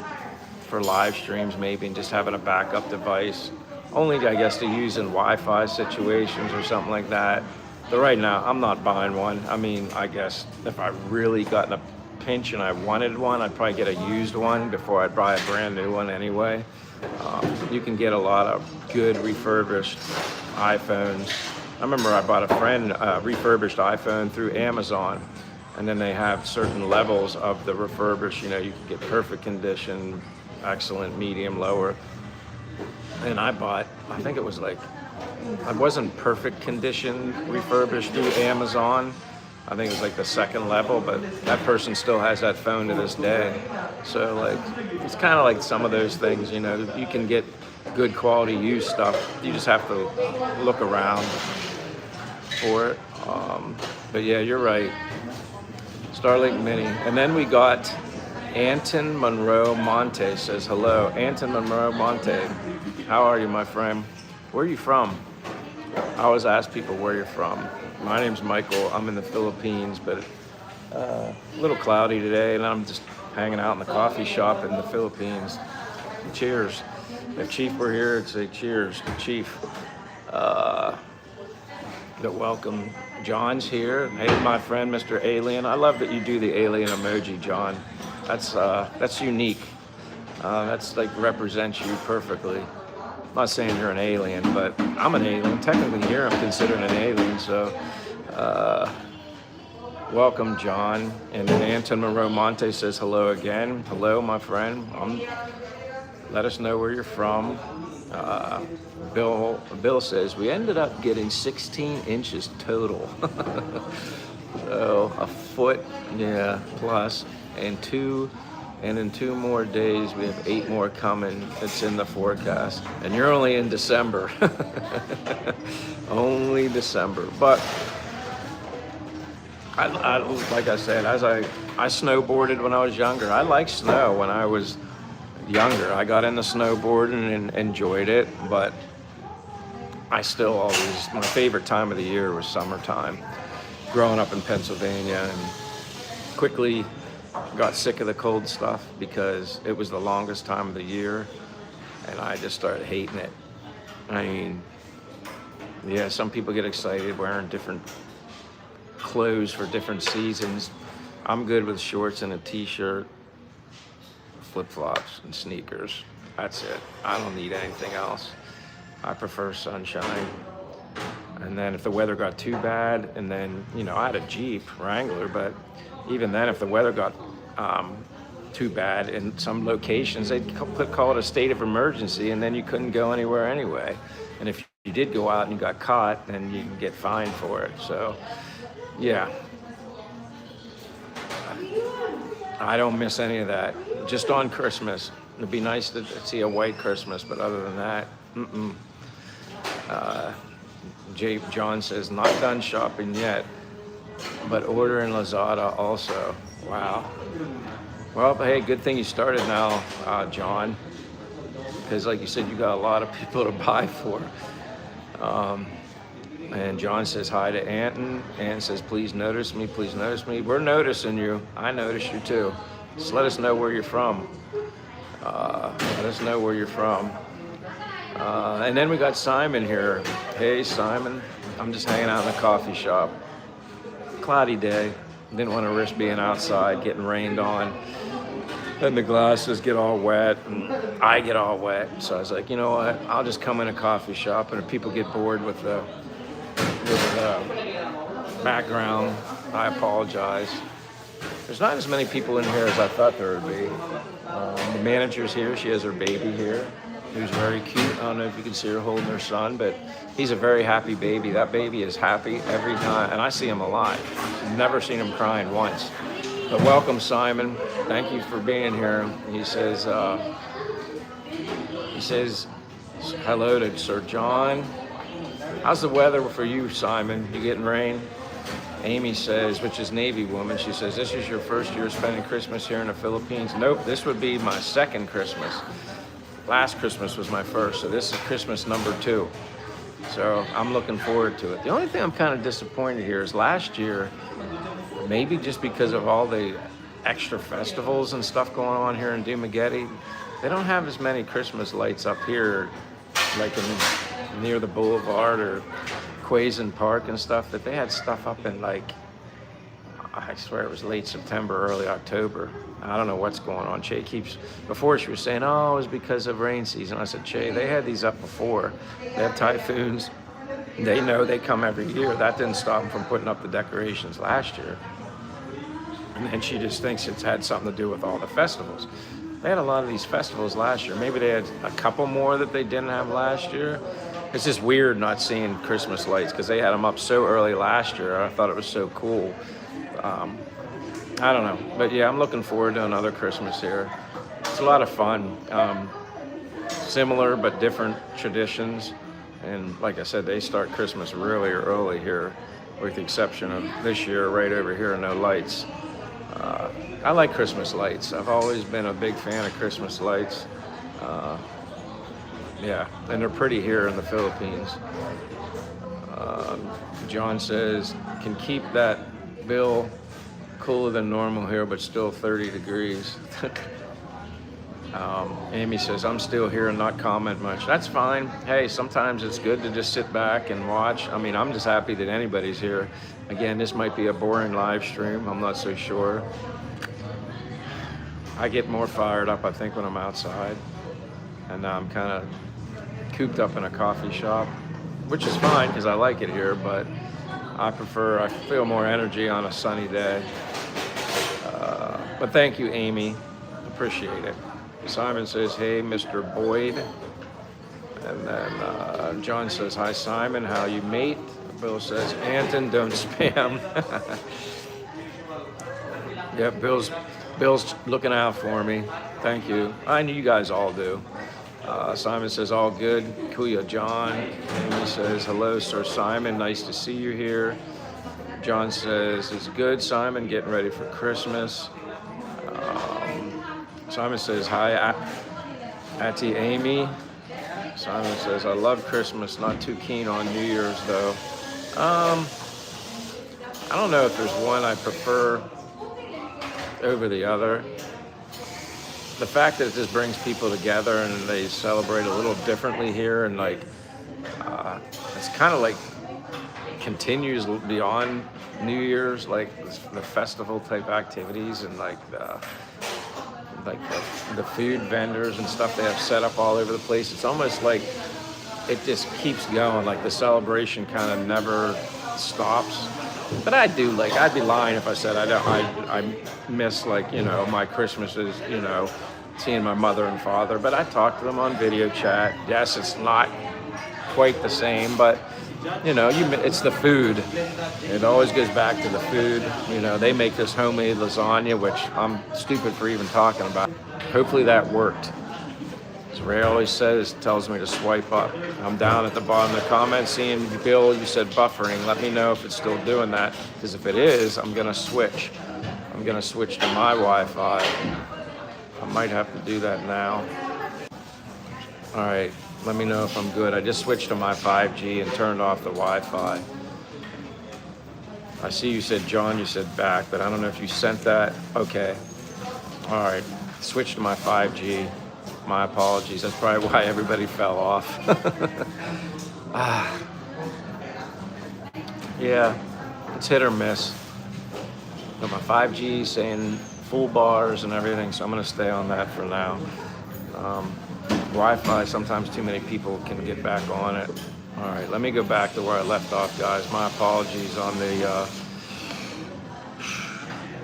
for live streams maybe, and just having a backup device. Only, I guess, to use in Wi-Fi situations or something like that. But right now, I'm not buying one. I mean, I guess if I really got in a pinch and I wanted one, I'd probably get a used one before I'd buy a brand new one anyway. You can get a lot of good refurbished iPhones. I remember I bought a friend a refurbished iPhone through Amazon, and then they have certain levels of the refurbished. You know, you can get perfect condition, excellent, medium, lower. And I bought, I think it was like, I wasn't perfect condition refurbished through Amazon. I think it was like the second level, but that person still has that phone to this day. So like, it's kind of like some of those things, you know, you can get good quality used stuff. You just have to look around for it. But yeah, you're right. Starlink Mini. And then we got Anton Monroe Monte says hello. Anton Monroe Monte, how are you, my friend? Where are you from? I always ask people where you're from. My name's Michael. I'm in the Philippines, but a little cloudy today, and I'm just hanging out in the coffee shop in the Philippines. Cheers. If Chief were here, I'd say cheers to Chief. Welcome. John's here. Hey, my friend, Mr. Alien. I love that you do the alien emoji, John. That's unique. That's like represents you perfectly. I'm not saying you're an alien, but I'm an alien. Technically here I'm considered an alien, so welcome, John. And then Anton Monroe Monte says hello again. Hello, my friend. Let us know where you're from. Bill says we ended up getting 16 inches total. So a foot, yeah, plus, and in 2 more days we have 8 more coming. It's in the forecast, and you're only in December. Only December. But I like I said, as I snowboarded when I was younger. I liked snow when I was younger. I got into snowboarding and enjoyed it, but I still always, my favorite time of the year was summertime. Growing up in Pennsylvania, and quickly got sick of the cold stuff because it was the longest time of the year, and I just started hating it. I mean, yeah, some people get excited wearing different clothes for different seasons. I'm good with shorts and a t-shirt, flip-flops and sneakers. That's it. I don't need anything else. I prefer sunshine. And then if the weather got too bad, and then, you know, I had a Jeep Wrangler, but even then, if the weather got too bad in some locations, they'd call it a state of emergency, and then you couldn't go anywhere anyway. And if you did go out and you got caught, then you can get fined for it. So, yeah. I don't miss any of that. Just on Christmas. It'd be nice to see a white Christmas, but other than that, John says, not done shopping yet, but ordering Lazada also. Wow. Well, hey, good thing you started now, John, because like you said, you got a lot of people to buy for. And John says hi to Anton. Anton says, please notice me, please notice me. We're noticing you. I notice you too. Just let us know where you're from. Let us know where you're from. And then we got Simon here. Hey, Simon. I'm just hanging out in the coffee shop. Cloudy day. Didn't want to risk being outside, getting rained on. Then the glasses get all wet and I get all wet. So I was like, you know what? I'll just come in a coffee shop, and if people get bored with the background, I apologize. There's not as many people in here as I thought there would be. The manager's here. She has her baby here, who's very cute. I don't know if you can see her holding her son, but he's a very happy baby. That baby is happy every time, and I see him alive. Never seen him crying once. But welcome, Simon. Thank you for being here. He says hello to Sir John. How's the weather for you, Simon? You getting rain? Amy says, which is Navy woman, she says, this is your first year spending Christmas here in the Philippines? Nope, this would be my second Christmas. Last Christmas was my first, so this is Christmas number 2. So I'm looking forward to it. The only thing I'm kind of disappointed here is last year, maybe just because of all the extra festivals and stuff going on here in Dumaguete, they don't have as many Christmas lights up here, like near the boulevard or Quezon Park and stuff, that they had stuff up in, like, I swear it was late September, early October. I don't know what's going on. Che keeps, before she was saying, oh, it was because of rain season. I said, Che, they had these up before. They have typhoons. They know they come every year. That didn't stop them from putting up the decorations last year. And then she just thinks it's had something to do with all the festivals. They had a lot of these festivals last year. Maybe they had a couple more that they didn't have last year. It's just weird not seeing Christmas lights because they had them up so early last year. I thought it was so cool. I don't know. But yeah, I'm looking forward to another Christmas here. It's a lot of fun. Similar but different traditions. And like I said, they start Christmas really early here, with the exception of this year, right over here, no lights. I like Christmas lights. I've always been a big fan of Christmas lights. Yeah, and they're pretty here in the Philippines. John says, can keep that bill cooler than normal here, but still 30 degrees. Amy says, I'm still here and not comment much. That's fine. Hey, sometimes it's good to just sit back and watch. I mean, I'm just happy that anybody's here. Again, this might be a boring live stream. I'm not so sure. I get more fired up, I think, when I'm outside. And now I'm kind of cooped up in a coffee shop, which is fine because I like it here, but I feel more energy on a sunny day. But thank you, Amy. Appreciate it. Simon says, hey, Mr. Boyd. And then John says, hi, Simon, how you mate? Bill says, Anton, don't spam. Yeah, Bill's looking out for me. Thank you. I knew you guys all do. Simon says, all good. Kuya John. Amy says, hello, Sir Simon. Nice to see you here. John says, it's good, Simon, getting ready for Christmas. Simon says, hi, Auntie Amy. Simon says, I love Christmas, not too keen on New Year's, though. I don't know if there's one I prefer over the other. The fact that it just brings people together and they celebrate a little differently here, and like, it's kind of like continues beyond New Year's, like the festival type activities and like the food vendors and stuff they have set up all over the place. It's almost like it just keeps going, like the celebration kind of never stops. But I'd be lying if I said I miss, like, you know, my Christmases, you know, seeing my mother and father. But I talk to them on video chat. Yes, it's not quite the same, but you know, it's the food. It always goes back to the food. You know, they make this homemade lasagna, which I'm stupid for even talking about. Hopefully that worked. As Ray always tells me to swipe up. I'm down at the bottom of the comments seeing, Bill, you said buffering. Let me know if it's still doing that, because if it is, I'm gonna switch. I'm gonna switch to my Wi-Fi. I might have to do that now. All right. Let me know if I'm good. I just switched to my 5G and turned off the Wi-Fi. I see you said, John, you said back, but I don't know if you sent that. Okay. All right. Switch to my 5G. My apologies. That's probably why everybody fell off. Yeah, it's hit or miss. But my 5G saying full bars and everything, so I'm going to stay on that for now. Wi-Fi, sometimes too many people can get back on it. All right, let me go back to where I left off, guys. My apologies on the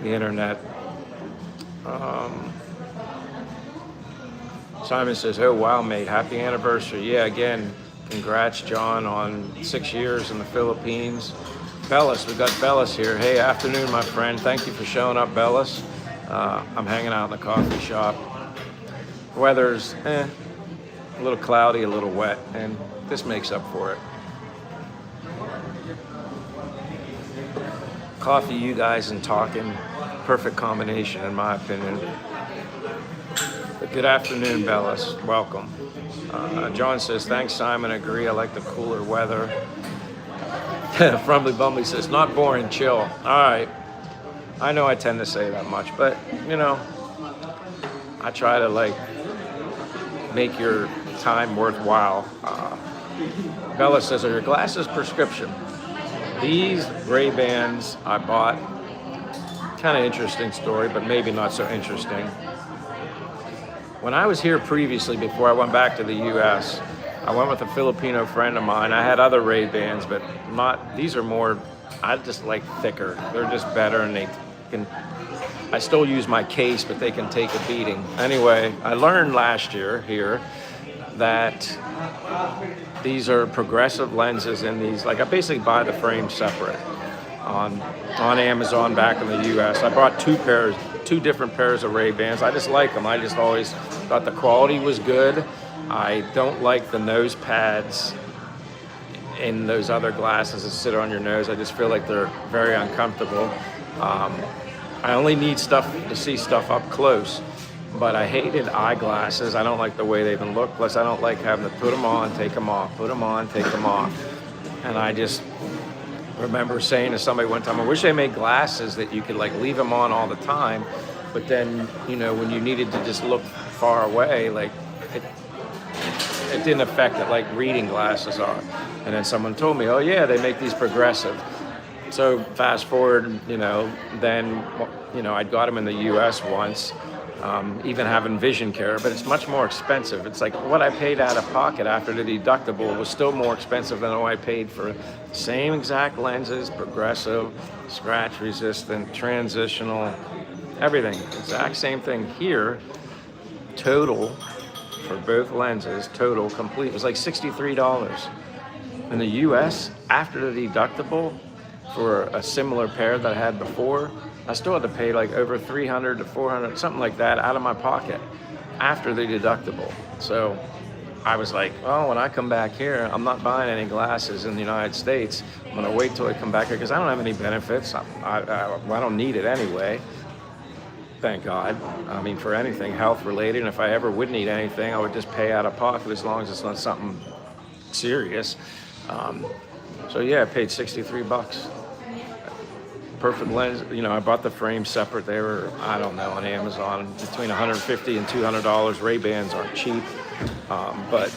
internet. Simon says, oh, wow, mate, happy anniversary. Yeah, again, congrats, John, on 6 years in the Philippines. Bellis, we've got Bellis here. Hey, afternoon, my friend. Thank you for showing up, Bellis. I'm hanging out in the coffee shop. Weather's a little cloudy, a little wet, and this makes up for it. Coffee, you guys, and talking, perfect combination, in my opinion. But good afternoon, Bellis. Welcome. John says, thanks, Simon. Agree. I like the cooler weather. Frumbly Bumbly says, not boring, chill. All right. I know I tend to say that much, but, you know, I try to, like, make your time worthwhile. Bella says, are your glasses prescription? These Ray-Bans I bought, kind of interesting story, but maybe not so interesting. When I was here previously, before I went back to the U.S., I went with a Filipino friend of mine. I had other Ray-Bans, but these are more, I just like thicker. They're just better, and I still use my case, but they can take a beating. Anyway, I learned last year here that these are progressive lenses in these. Like, I basically buy the frame separate on Amazon back in the U.S. I bought two different pairs of Ray-Bans. I just like them. I just always thought the quality was good. I don't like the nose pads in those other glasses that sit on your nose. I just feel like they're very uncomfortable. I only need to see stuff up close, but I hated eyeglasses. I don't like the way they even look. Plus, I don't like having to put them on, take them off, put them on, take them off. And I just remember saying to somebody one time, I wish they made glasses that you could like leave them on all the time, but then, you know, when you needed to just look far away, like it didn't affect it like reading glasses are. And then someone told me, oh yeah, they make these progressive. So fast forward, you know, then, you know, I'd got them in the US once, even having vision care, but it's much more expensive. It's like what I paid out of pocket after the deductible was still more expensive than what I paid for same exact lenses, progressive, scratch resistant, transitional, everything. Exact same thing here. Total for both lenses, total complete, it was like $63. In the US, after the deductible, for a similar pair that I had before, I still had to pay like over $300 to $400, something like that, out of my pocket after the deductible. So I was like, well, when I come back here, I'm not buying any glasses in the United States. I'm gonna wait till I come back here because I don't have any benefits. I don't need it anyway. Thank God. I mean, for anything health related, and if I ever would need anything, I would just pay out of pocket as long as it's not something serious. So yeah, I paid $63. Perfect lens. You know, I bought the frame separate. They were, I don't know, on Amazon between $150 and $200. Ray-Bans aren't cheap, but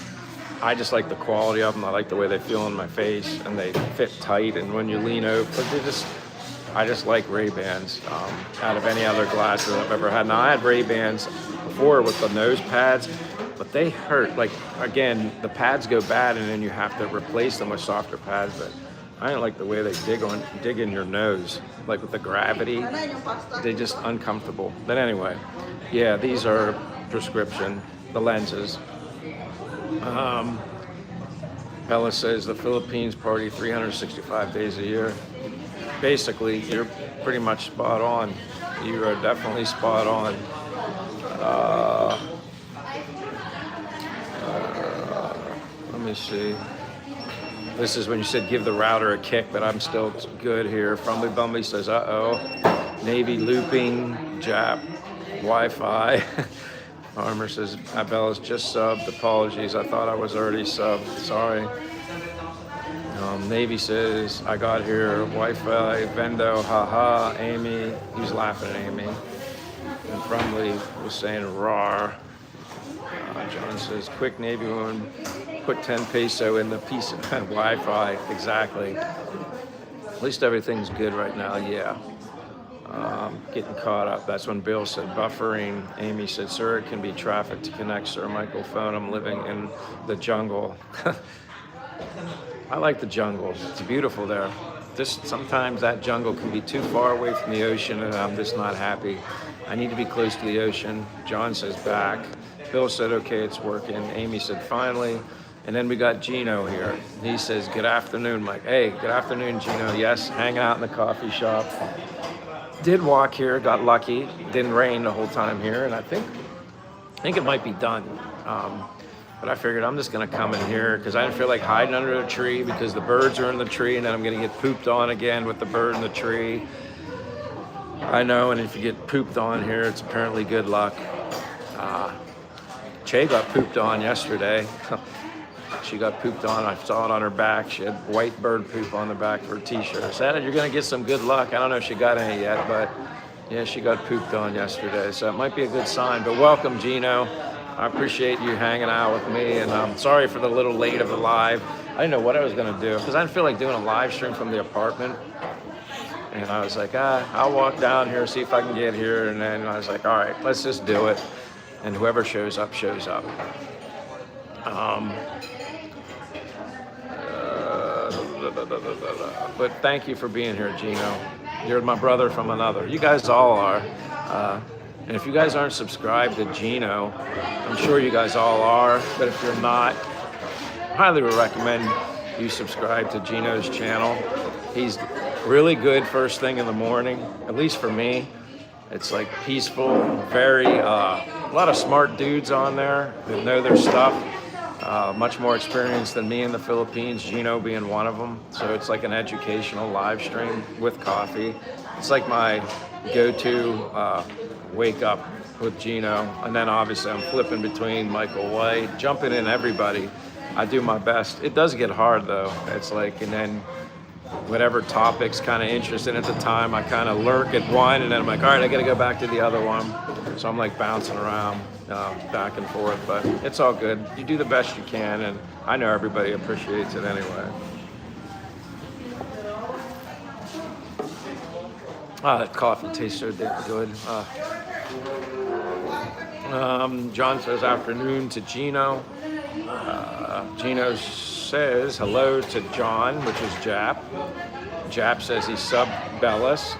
I just like the quality of them. I like the way they feel on my face, and they fit tight. And when you lean over, I just like Ray-Bans out of any other glasses I've ever had. Now I had Ray-Bans before with the nose pads, but they hurt. Like, again, the pads go bad, and then you have to replace them with softer pads. But I don't like the way they dig in your nose, like with the gravity. They're just uncomfortable. But anyway, yeah, these are prescription, the lenses. Bella says the Philippines party 365 days a year. Basically, you're pretty much spot on. You are definitely spot on. Let me see. This is when you said give the router a kick, but I'm still good here. Frumbly Bumbly says, uh-oh. Navy looping, Jap, Wi-Fi. Farmer says, Bella's just subbed. Apologies, I thought I was already subbed. Sorry. Navy says, I got here. Wi-Fi, Vendo, haha. Amy, he's laughing at Amy. And Frumbly was saying, rawr. John says, quick Navy woman, put 10 peso in the piece of Wi-Fi. Exactly. At least everything's good right now, yeah. Getting caught up. That's when Bill said buffering. Amy said, sir, it can be traffic to connect, sir. Michael phone, I'm living in the jungle. I like the jungle. It's beautiful there. Sometimes that jungle can be too far away from the ocean, and I'm just not happy. I need to be close to the ocean. John says back. Bill said, okay, it's working. Amy said, finally. And then we got Gino here. He says, good afternoon, Mike. Hey, good afternoon, Gino. Yes, hanging out in the coffee shop. Did walk here, got lucky. Didn't rain the whole time here, and I think it might be done. But I figured I'm just gonna come in here because I didn't feel like hiding under a tree because the birds are in the tree, and then I'm gonna get pooped on again with the bird in the tree. I know, and if you get pooped on here, it's apparently good luck. Che got pooped on yesterday. She got pooped on. I saw it on her back. She had white bird poop on the back of her t-shirt. I said, you're going to get some good luck. I don't know if she got any yet, but yeah, she got pooped on yesterday. So it might be a good sign. But welcome, Gino. I appreciate you hanging out with me. And I'm sorry for the little late of the live. I didn't know what I was going to do because I didn't feel like doing a live stream from the apartment. And I was like, I'll walk down here, see if I can get here. And then I was like, all right, let's just do it. And whoever shows up, shows up. But thank you for being here, Gino. You're my brother from another. You guys all are. And if you guys aren't subscribed to Gino, I'm sure you guys all are. But if you're not, I highly would recommend you subscribe to Gino's channel. He's really good first thing in the morning, at least for me. It's like peaceful, very, a lot of smart dudes on there that know their stuff. Much more experience than me in the Philippines, Gino being one of them. So it's like an educational live stream with coffee. It's like my go-to wake up with Gino. And then obviously I'm flipping between Michael White, jumping in everybody. I do my best. It does get hard though. It's like, and then whatever topic's kind of interesting at the time, I kind of lurk at one and then I'm like, all right, I got to go back to the other one. So I'm like bouncing around back and forth, but it's all good. You do the best you can, and I know everybody appreciates it anyway. That coffee tastes so good. John says afternoon to Gino. Gino says hello to John, which is Jap. Jap says he sub Bellis,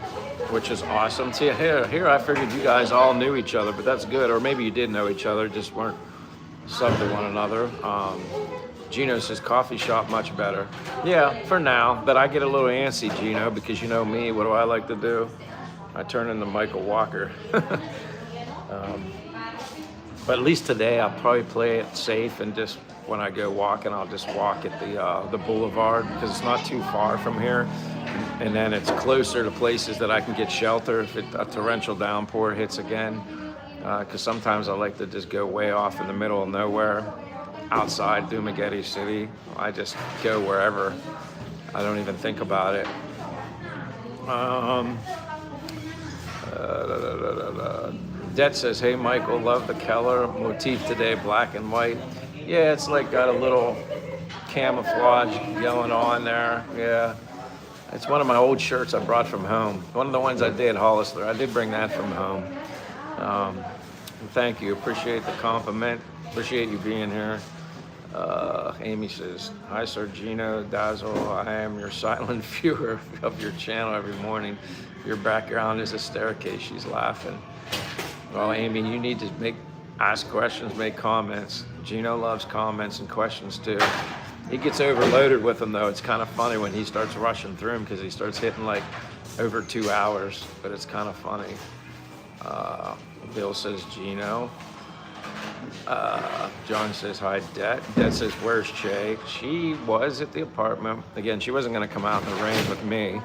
which is awesome. See, here I figured you guys all knew each other, but that's good. Or maybe you did know each other, just weren't sub to one another. Gino says coffee shop much better. Yeah, for now, but I get a little antsy, Gino, because you know me, what do I like to do? I turn into Michael Walker. But at least today I'll probably play it safe and just when I go walking, I'll just walk at the boulevard because it's not too far from here. And then it's closer to places that I can get shelter if a torrential downpour hits again. Because sometimes I like to just go way off in the middle of nowhere, outside Dumaguete City. I just go wherever. I don't even think about it. Det says, hey Michael, love the Keller motif today, black and white. Yeah, it's like got a little camouflage going on there. Yeah. It's one of my old shirts I brought from home. One of the ones I did, Hollister. I did bring that from home. Thank you. Appreciate the compliment. Appreciate you being here. Amy says, hi, Sir Gino Dazzle. I am your silent viewer of your channel every morning. Your background is a staircase. She's laughing. Well, Amy, you need to ask questions, make comments. Gino loves comments and questions too. He gets overloaded with them though. It's kind of funny when he starts rushing through them because he starts hitting like over 2 hours, but it's kind of funny. Bill says, Gino. John says, hi, Det. Det says, where's Che? She was at the apartment. Again, she wasn't gonna come out in the rain with me.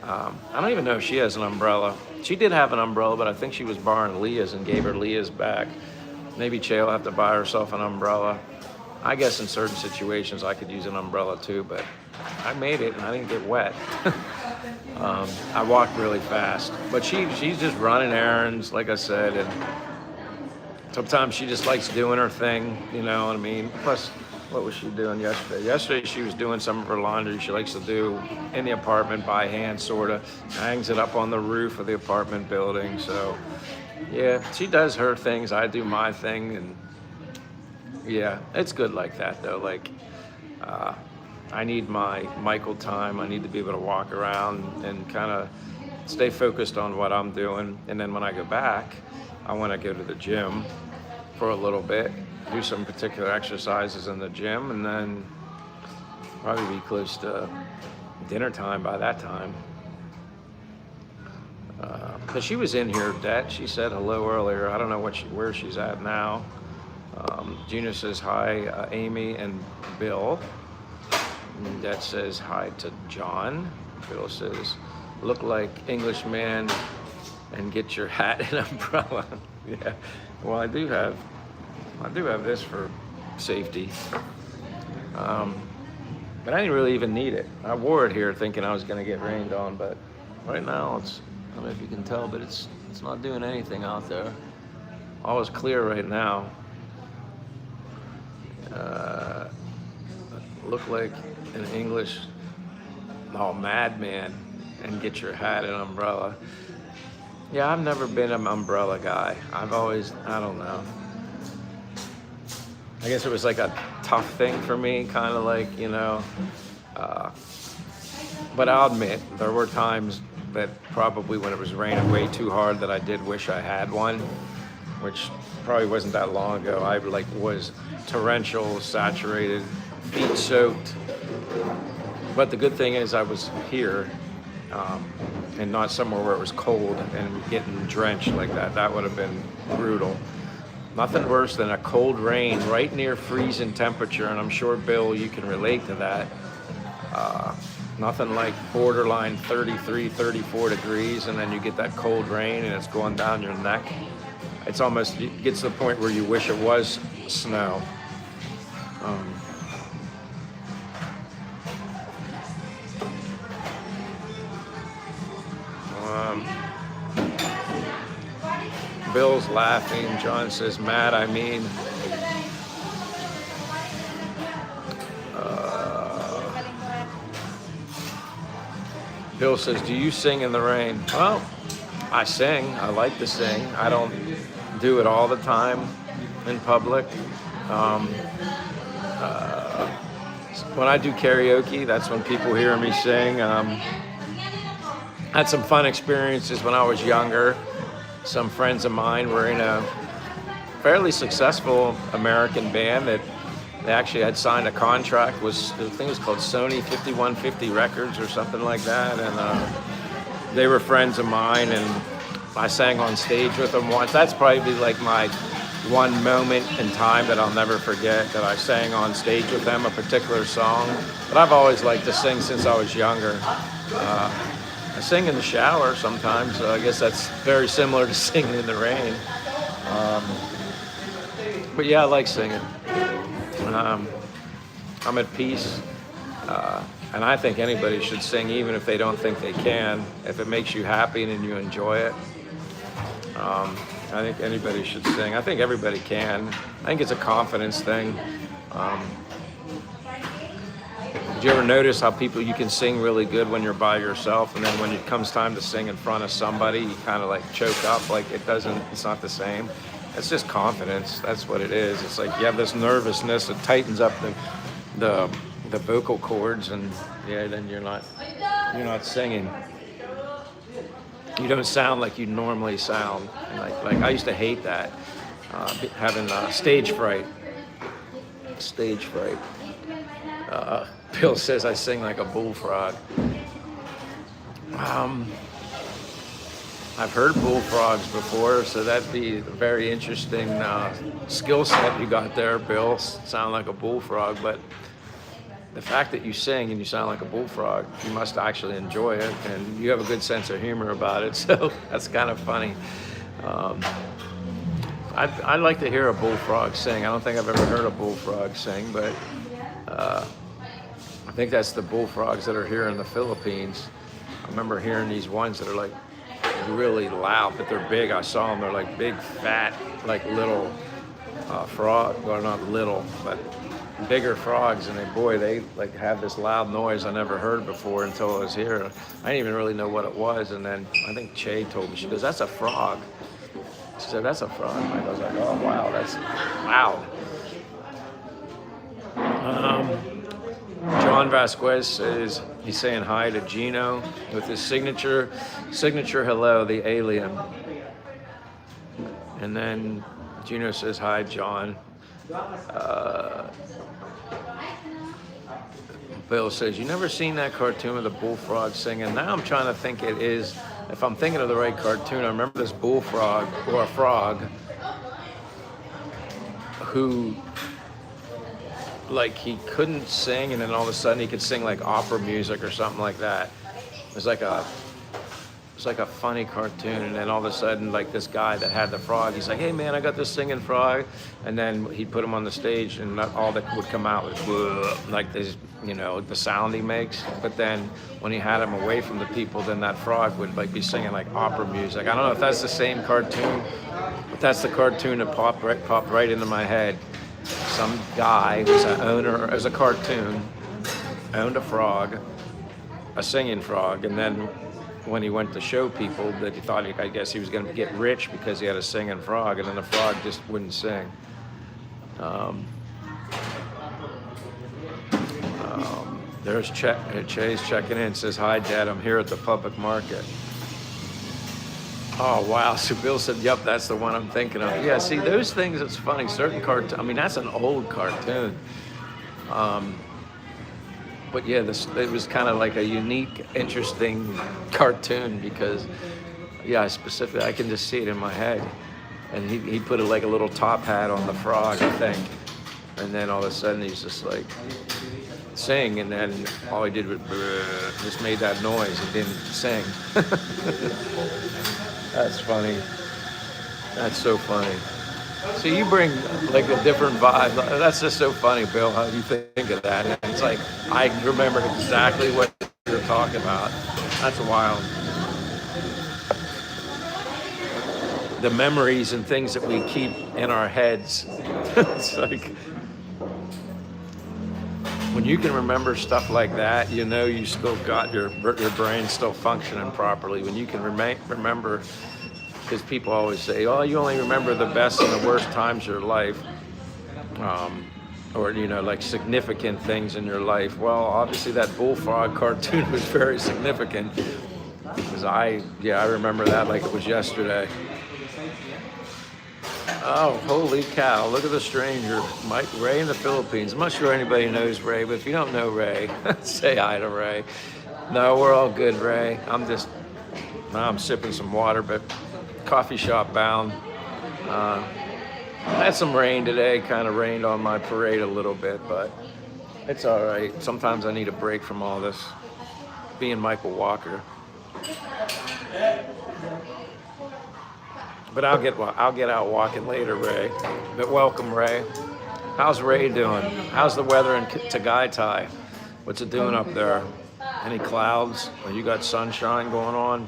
I don't even know if she has an umbrella. She did have an umbrella, but I think she was borrowing Leah's and gave her Leah's back. Maybe Che will have to buy herself an umbrella. I guess in certain situations I could use an umbrella too, but I made it and I didn't get wet. I walked really fast, but she's just running errands, like I said, and sometimes she just likes doing her thing, you know what I mean? Plus, what was she doing yesterday? Yesterday she was doing some of her laundry she likes to do in the apartment by hand, sort of. Hangs it up on the roof of the apartment building. So, yeah, she does her things. I do my thing. And, yeah, it's good like that, though. Like, I need my Michael time. I need to be able to walk around and kind of stay focused on what I'm doing. And then when I go back, I want to go to the gym for a little bit, do some particular exercises in the gym, and then probably be close to dinner time by that time. But she was in here, Det. She said hello earlier. I don't know where she's at now. Gina says hi, Amy and Bill. And Det says hi to John. Bill says, look like Englishman and get your hat and umbrella. Yeah. Well, I do have this for safety. But I didn't really even need it. I wore it here thinking I was going to get rained on, but right now it's, I don't know if you can tell, but it's not doing anything out there. All is clear right now. Look like an English, madman and get your hat and umbrella. Yeah, I've never been an umbrella guy. I've always, I don't know. I guess it was like a tough thing for me, kind of like, you know. But I'll admit, there were times that probably when it was raining way too hard that I did wish I had one, which probably wasn't that long ago. I was torrential, saturated, feet soaked. But the good thing is I was here and not somewhere where it was cold and getting drenched like that. That would have been brutal. Nothing worse than a cold rain right near freezing temperature, and I'm sure, Bill, you can relate to that. Nothing like borderline 33, 34 degrees, and then you get that cold rain and it's going down your neck. It's almost, it gets to the point where you wish it was snow. Bill's laughing. John says, Matt, I mean. Bill says, do you sing in the rain? Well, I sing. I like to sing. I don't do it all the time in public. When I do karaoke, that's when people hear me sing. I had some fun experiences when I was younger. Some friends of mine were in a fairly successful American band that they actually had signed a contract with, the thing was called Sony 5150 Records or something like that. And they were friends of mine, and I sang on stage with them once. That's probably like my one moment in time that I'll never forget, that I sang on stage with them a particular song. But I've always liked to sing since I was younger. I sing in the shower sometimes, so I guess that's very similar to singing in the rain. But yeah, I like singing. I'm at peace, and I think anybody should sing even if they don't think they can. If it makes you happy and you enjoy it, I think anybody should sing. I think everybody can. I think it's a confidence thing. Did you ever notice how you can sing really good when you're by yourself, and then when it comes time to sing in front of somebody, you kind of like choke up, like it's not the same. It's just confidence. That's what it is. It's like you have this nervousness that tightens up the vocal cords, and yeah, then you're not singing. You don't sound like you normally sound. Like I used to hate that, having stage fright. Stage fright. Bill says I sing like a bullfrog. I've heard bullfrogs before, so that'd be a very interesting skill set you got there, Bill. Sound like a bullfrog, but the fact that you sing and you sound like a bullfrog, you must actually enjoy it, and you have a good sense of humor about it, so that's kind of funny. I'd like to hear a bullfrog sing. I don't think I've ever heard a bullfrog sing, but I think that's the bullfrogs that are here in the Philippines. I remember hearing these ones that are like really loud, but they're big. I saw them. They're like big, fat, like little frog. Well, not little, but bigger frogs. And they like have this loud noise I never heard before until I was here. I didn't even really know what it was. And then I think Che told me, she goes, "That's a frog." She said, "That's a frog." And I was like, "Oh, wow, that's loud." John Vasquez says he's saying hi to Gino with his signature hello, the alien. And then Gino says hi, John. Bill says, "You never seen that cartoon with the bullfrog singing?" Now I'm trying to think it is, if I'm thinking of the right cartoon, I remember this bullfrog or a frog who, like, he couldn't sing, and then all of a sudden he could sing like opera music or something like that. It was like a funny cartoon, and then all of a sudden, like, this guy that had the frog, he's like, "Hey man, I got this singing frog," and then he'd put him on the stage, and all that would come out was like this, you know, the sound he makes. But then when he had him away from the people, then that frog would like be singing like opera music. I don't know if that's the same cartoon, but that's the cartoon that popped right into my head. Some guy who's an owner, as a cartoon, owned a frog, a singing frog, and then when he went to show people that he thought, I guess he was going to get rich because he had a singing frog, and then the frog just wouldn't sing. There's Che's checking in, says, "Hi Dad, I'm here at the public market." Oh wow, so Bill said, "Yep, that's the one I'm thinking of." Yeah, see, those things, it's funny, certain cartoon, I mean, that's an old cartoon. But yeah, it was kind of like a unique, interesting cartoon because, yeah, specifically, I can just see it in my head. And he put like a little top hat on the frog, I think. And then all of a sudden he's just like, sing, and then all he did was just made that noise and didn't sing. That's funny. That's so funny. So you bring like a different vibe. That's just so funny, Bill, how you think of that. And it's like, I remember exactly what you're talking about. That's wild. The memories and things that we keep in our heads. It's like, when you can remember stuff like that, you know you still got your brain still functioning properly. When you can remember, because people always say, "Oh, you only remember the best and the worst times of your life," or, you know, like significant things in your life. Well, obviously that bullfrog cartoon was very significant because I remember that like it was yesterday. Oh, holy cow, look at the stranger. Ray in the Philippines. I'm not sure anybody knows Ray, but if you don't know Ray, say hi to Ray. No, we're all good, Ray. I'm sipping some water, but coffee shop bound. I had some rain today, kind of rained on my parade a little bit, but it's all right. Sometimes I need a break from all this, being Michael Walker. But I'll get out walking later, Ray. But welcome, Ray. How's Ray doing? How's the weather in Tagaytay? What's it doing up there? Any clouds? Or you got sunshine going on?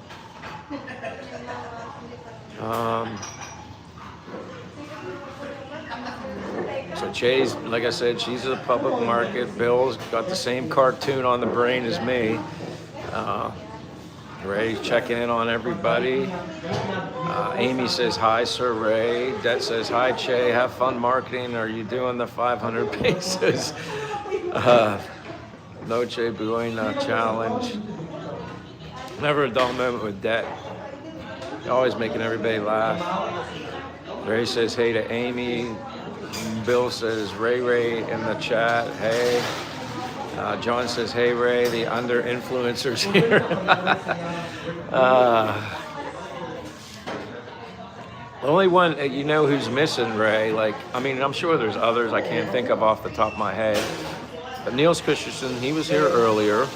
So Che's, like I said, she's at the public market. Bill's got the same cartoon on the brain as me. Ray's checking in on everybody. Amy says, "Hi, Sir Ray." Det says, "Hi, Che. Have fun marketing. Are you doing the 500 pesos? Noche Buena challenge." Never a dull moment with Det. Always making everybody laugh. Ray says, "Hey" to Amy. Bill says, Ray in the chat. Hey. John says, "Hey, Ray, the under-influencers here." The only one, you know, who's missing, Ray, like, I mean, I'm sure there's others I can't think of off the top of my head. But Niels Christensen, he was here earlier.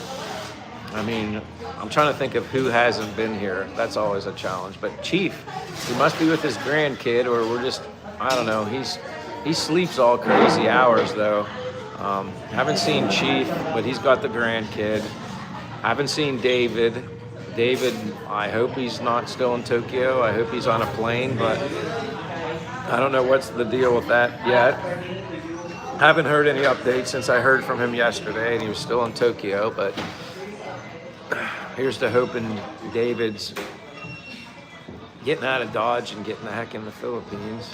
I mean, I'm trying to think of who hasn't been here. That's always a challenge. But Chief, he must be with his grandkid, or we're just, I don't know. He sleeps all crazy hours, though. Haven't seen Chief, but he's got the grandkid. Haven't seen David. David, I hope he's not still in Tokyo. I hope he's on a plane, but I don't know what's the deal with that yet. Haven't heard any updates since I heard from him yesterday, and he was still in Tokyo, but here's to hoping David's getting out of Dodge and getting the heck in the Philippines.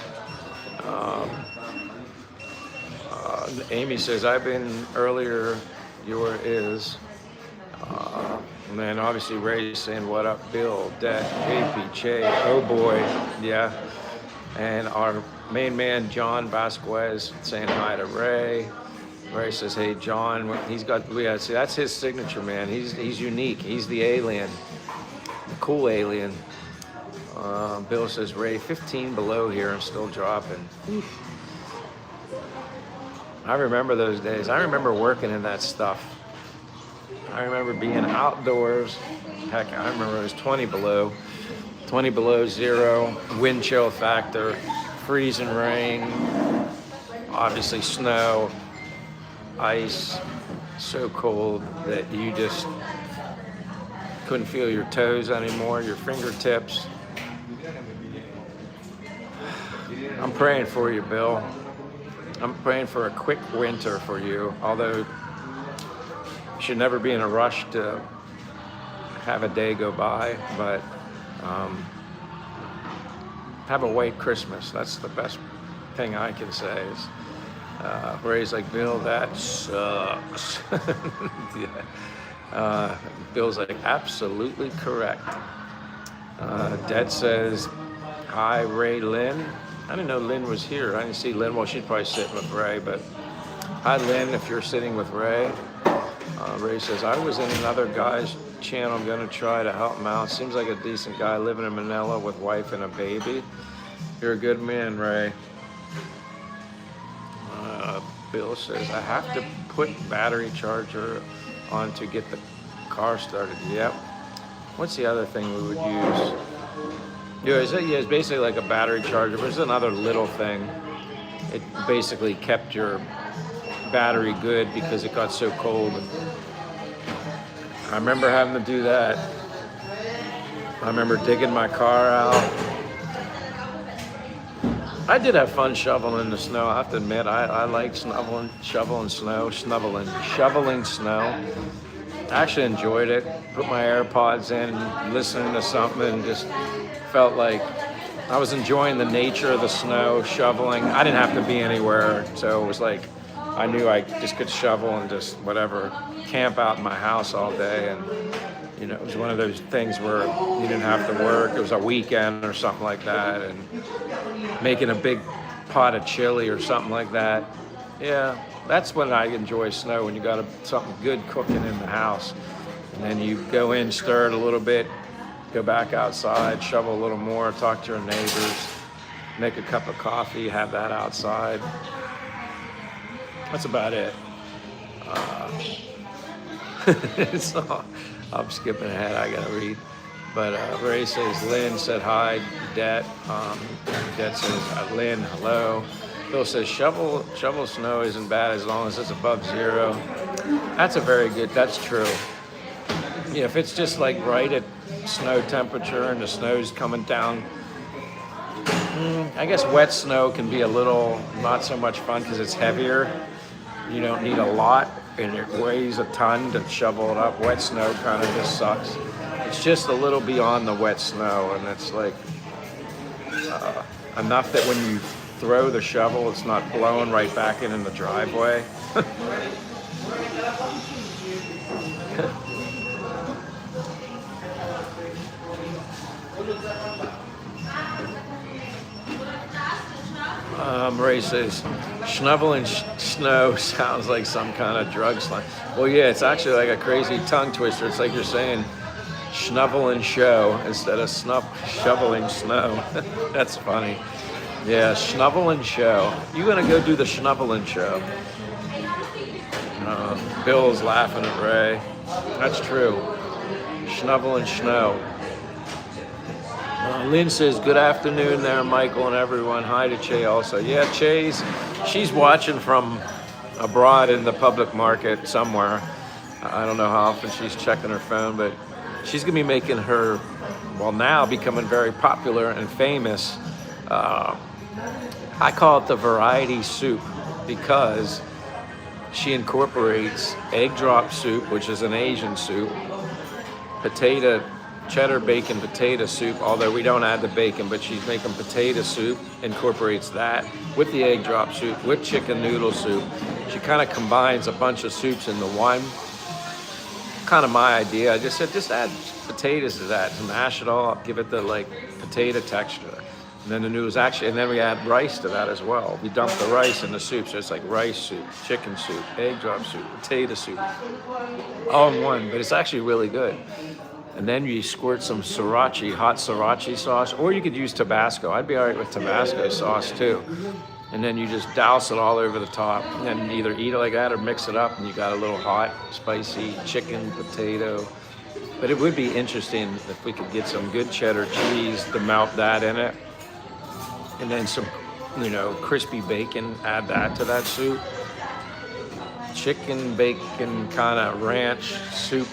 Amy says, I've been earlier, your is. And then obviously Ray's saying, what up, Bill, Det, JP, Che, oh boy, yeah. And our main man, John Vasquez, saying hi to Ray. Ray says, hey, John, he's got, see, that's his signature, man. He's unique. He's the alien, the cool alien. Bill says, Ray, 15 below here and still dropping. I remember those days. I remember working in that stuff. I remember being outdoors. Heck, I remember it was 20 below 0, wind chill factor, freezing rain, obviously snow, ice, so cold that you just couldn't feel your toes anymore, your fingertips. I'm praying for you, Bill. I'm praying for a quick winter for you, although you should never be in a rush to have a day go by, but have a white Christmas. That's the best thing I can say is Ray's like, Bill, that sucks. Yeah. Bill's like, absolutely correct. Dad says, hi, Ray Lynn. I didn't know Lynn was here. I didn't see Lynn. Well, she'd probably sit with Ray, but hi, Lynn, if you're sitting with Ray. Ray says, I was in another guy's channel. I'm going to try to help him out. Seems like a decent guy living in Manila with wife and a baby. You're a good man, Ray. Bill says, I have to put battery charger on to get the car started. Yep. What's the other thing we would use? Yeah, it's basically like a battery charger, but it's another little thing. It basically kept your battery good because it got so cold. I remember having to do that. I remember digging my car out. I did have fun shoveling the snow. I have to admit, I like shoveling snow. I actually enjoyed it. Put my AirPods in, listening to something, and just felt like I was enjoying the nature of the snow, shoveling. I didn't have to be anywhere, so it was like I knew I just could shovel and just whatever, camp out in my house all day. And you know, it was one of those things where you didn't have to work. It was a weekend or something like that, and making a big pot of chili or something like that. Yeah, that's when I enjoy snow, when you got something good cooking in the house. And then you go in, stir it a little bit, go back outside, shovel a little more, talk to your neighbors, make a cup of coffee, have that outside. That's about it. So I'm skipping ahead, I gotta read. But Ray says, Lynn said hi, Det. Det says, Lynn, hello. Bill says, shovel snow isn't bad as long as it's above 0. That's that's true. Yeah, if it's just like right at snow temperature and the snow's coming down, I guess wet snow can be a little not so much fun because it's heavier. You don't need a lot and it weighs a ton to shovel it up. Wet snow kind of just sucks. It's just a little beyond the wet snow, and it's like enough that when you throw the shovel, it's not blowing right back in the driveway. Ray says, shoveling snow sounds like some kind of drug slang. Well, yeah, it's actually like a crazy tongue twister. It's like you're saying schnovel and show instead of shoveling snow. That's funny. Yeah, schnovel and show. You gonna go do the schnovel and show? Bill's laughing at Ray. That's true. Schnovel and snow. Lynn says, good afternoon there, Michael and everyone. Hi to Che also. Yeah, she's watching from abroad in the public market somewhere. I don't know how often she's checking her phone, but she's gonna be making her, well, now becoming very popular and famous. I call it the variety soup because she incorporates egg drop soup, which is an Asian soup, cheddar bacon potato soup, although we don't add the bacon, but she's making potato soup, incorporates that with the egg drop soup, with chicken noodle soup. She kind of combines a bunch of soups into one. Kind of my idea. I just said, just add potatoes to that, to mash it all up, give it the like potato texture. And then the noodles and then we add rice to that as well. We dump the rice in the soup, so it's like rice soup, chicken soup, egg drop soup, potato soup, all in one, but it's actually really good. And then you squirt some sriracha, hot sriracha sauce, or you could use Tabasco. I'd be all right with Tabasco sauce too. And then you just douse it all over the top, and then either eat it like that or mix it up, and you got a little hot, spicy chicken, potato. But it would be interesting if we could get some good cheddar cheese to melt that in it, and then some, crispy bacon, add that to that soup. Chicken, bacon, kind of ranch soup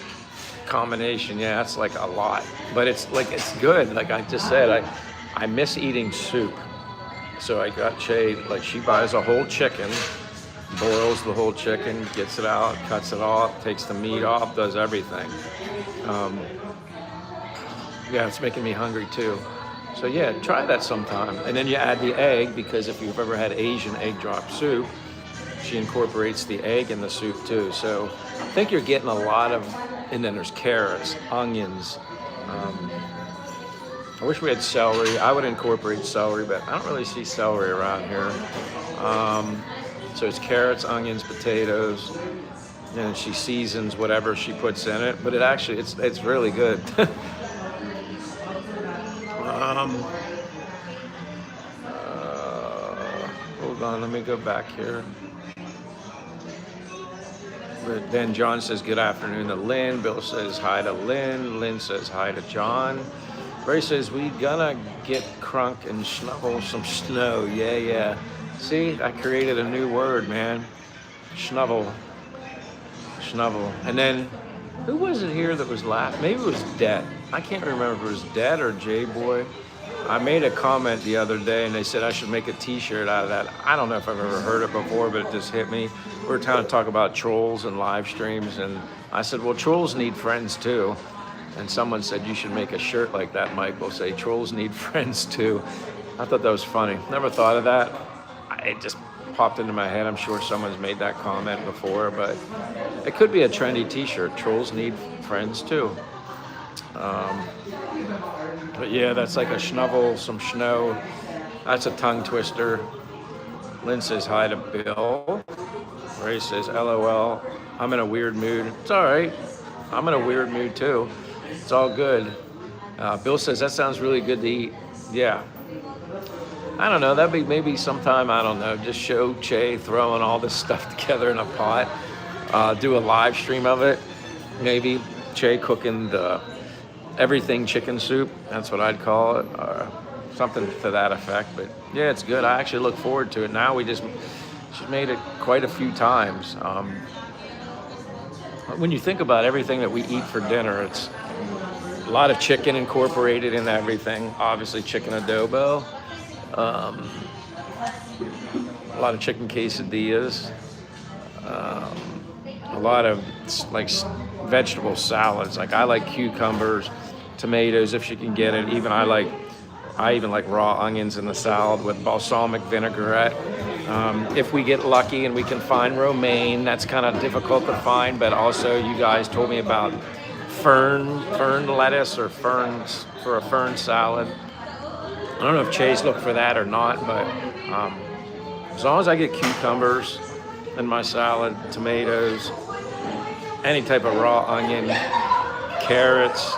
combination, yeah, that's like a lot. But it's good. Like I just said, I miss eating soup. So I got Che, like she buys a whole chicken, boils the whole chicken, gets it out, cuts it off, takes the meat off, does everything. Yeah, it's making me hungry too. So yeah, try that sometime. And then you add the egg, because if you've ever had Asian egg drop soup, she incorporates the egg in the soup too. So I think you're getting a lot of, and then there's carrots, onions. I wish we had celery. I would incorporate celery, but I don't really see celery around here. So it's carrots, onions, potatoes, and she seasons whatever she puts in it. But it actually, it's really good. Hold on, let me go back here. But then John says, good afternoon to Lynn. Bill says hi to Lynn. Lynn says hi to John. Ray says, we gonna get crunk and shovel some snow. Yeah. See, I created a new word, man. Schnovel. And then, who was it here that was laughing? Maybe it was Det. I can't remember if it was Det or J-Boy. I made a comment the other day and they said I should make a t-shirt out of that. I don't know if I've ever heard it before, but it just hit me. We were trying to talk about trolls and live streams, and I said, well, trolls need friends too. And someone said, you should make a shirt like that, Michael. Say, trolls need friends too. I thought that was funny. Never thought of that. It just popped into my head. I'm sure someone's made that comment before, but it could be a trendy t-shirt. Trolls need friends too. But yeah, that's like a schnovel, some snow. That's a tongue twister. Lynn says hi to Bill. Ray says, LOL, I'm in a weird mood. It's all right. I'm in a weird mood too. It's all good. Bill says, that sounds really good to eat. Yeah. I don't know. That'd be maybe sometime, I don't know, just show Che throwing all this stuff together in a pot. Do a live stream of it. Maybe Che cooking the everything chicken soup. That's what I'd call it. Something to that effect. But yeah, it's good. I actually look forward to it. Now she's made it quite a few times. When you think about everything that we eat for dinner, it's a lot of chicken incorporated in everything. Obviously chicken adobo. A lot of chicken quesadillas. A lot of like vegetable salads. Like I like cucumbers, tomatoes if you can get it. I even like raw onions in the salad with balsamic vinaigrette. If we get lucky and we can find romaine, that's kind of difficult to find, but also you guys told me about fern lettuce or ferns for a fern salad. I don't know if Che's looked for that or not, but as long as I get cucumbers in my salad, tomatoes, any type of raw onion, carrots,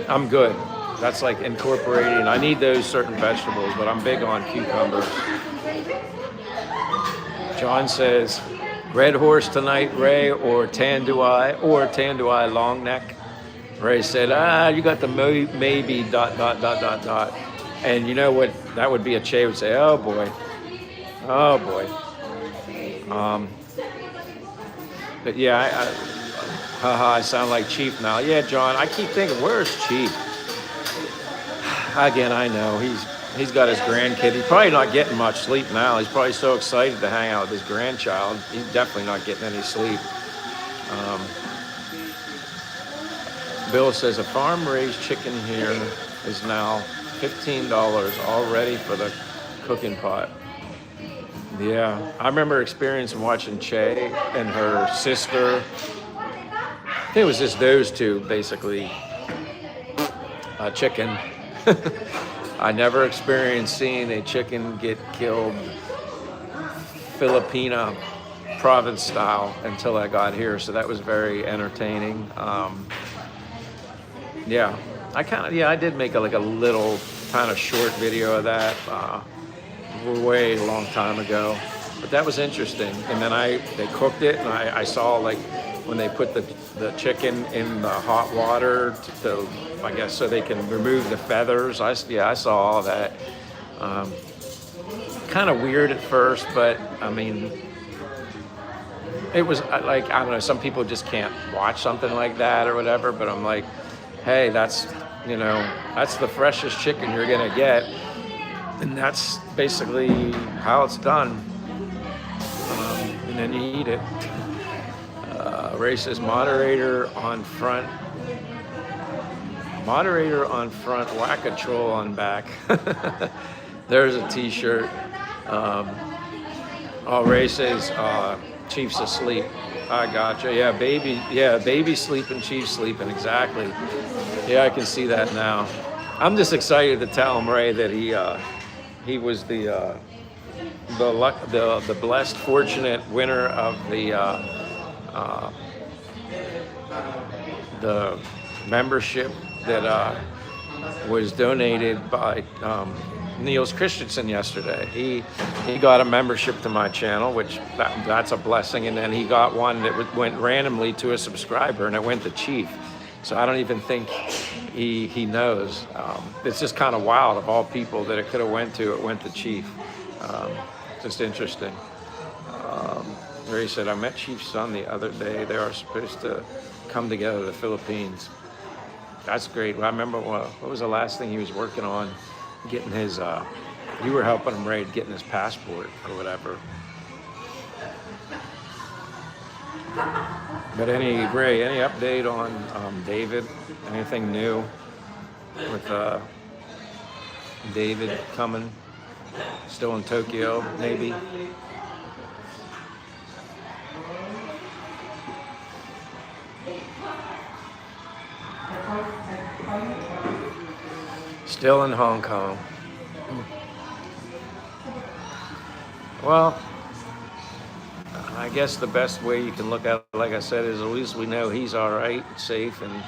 I'm good. That's like incorporating. I need those certain vegetables, but I'm big on cucumbers. John says, Red Horse tonight, Ray, or Tanduay long neck. Ray said, you got the maybe ... And you know what? That would be a Che would say, oh boy. But yeah, Haha, I sound like Chief now. Yeah, John, I keep thinking, where's Chief? Again, I know he's got his grandkid. He's probably not getting much sleep now. He's probably so excited to hang out with his grandchild. He's definitely not getting any sleep. Bill says a farm-raised chicken here is now $15 already for the cooking pot. Yeah, I remember experiencing watching Che and her sister. I think it was just those two, basically, chicken. I never experienced seeing a chicken get killed Filipina province style until I got here, so that was very entertaining. Yeah, I did make a little kind of short video of that way a long time ago, but that was interesting. And then they cooked it, and I saw like when they put the chicken in the hot water to I guess so they can remove the feathers. I saw all that. Kind of weird at first, but I mean, it was like, I don't know, some people just can't watch something like that or whatever, but I'm like, hey, that's the freshest chicken you're gonna get, and that's basically how it's done. And then you eat it. Ray says moderator on front, whack a troll on back. There's a t-shirt. Ray says Chief's asleep. I gotcha. Yeah, baby sleeping, Chief sleeping, exactly. Yeah, I can see that now. I'm just excited to tell him, Ray, that he was the blessed, fortunate winner of the membership that was donated by Niels Christensen yesterday. He got a membership to my channel, which that's a blessing, and then he got one that went randomly to a subscriber, and it went to Chief. So I don't even think he knows. It's just kind of wild. Of all people that it could have went to, it went to Chief. Just interesting. Ray said, I met Chief's son the other day. They are supposed to come together to the Philippines. That's great. Well, I remember what was the last thing he was working on? Getting his, you were helping him, Ray, getting his passport or whatever. But Ray, any update on David? Anything new with David coming? Still in Tokyo, maybe? Still in Hong Kong. Well, I guess the best way you can look at it, like I said, is at least we know he's all right, safe, and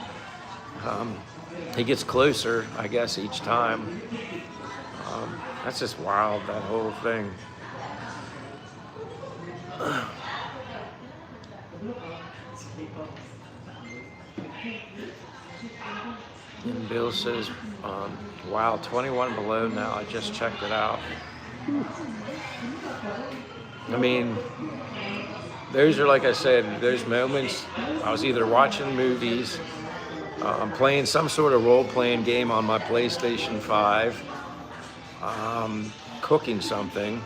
he gets closer, I guess, each time. That's just wild, that whole thing. And Bill says, wow, 21 below now. I just checked it out. I mean, those are, like I said, those moments. I was either watching movies, I'm playing some sort of role-playing game on my PlayStation 5, cooking something,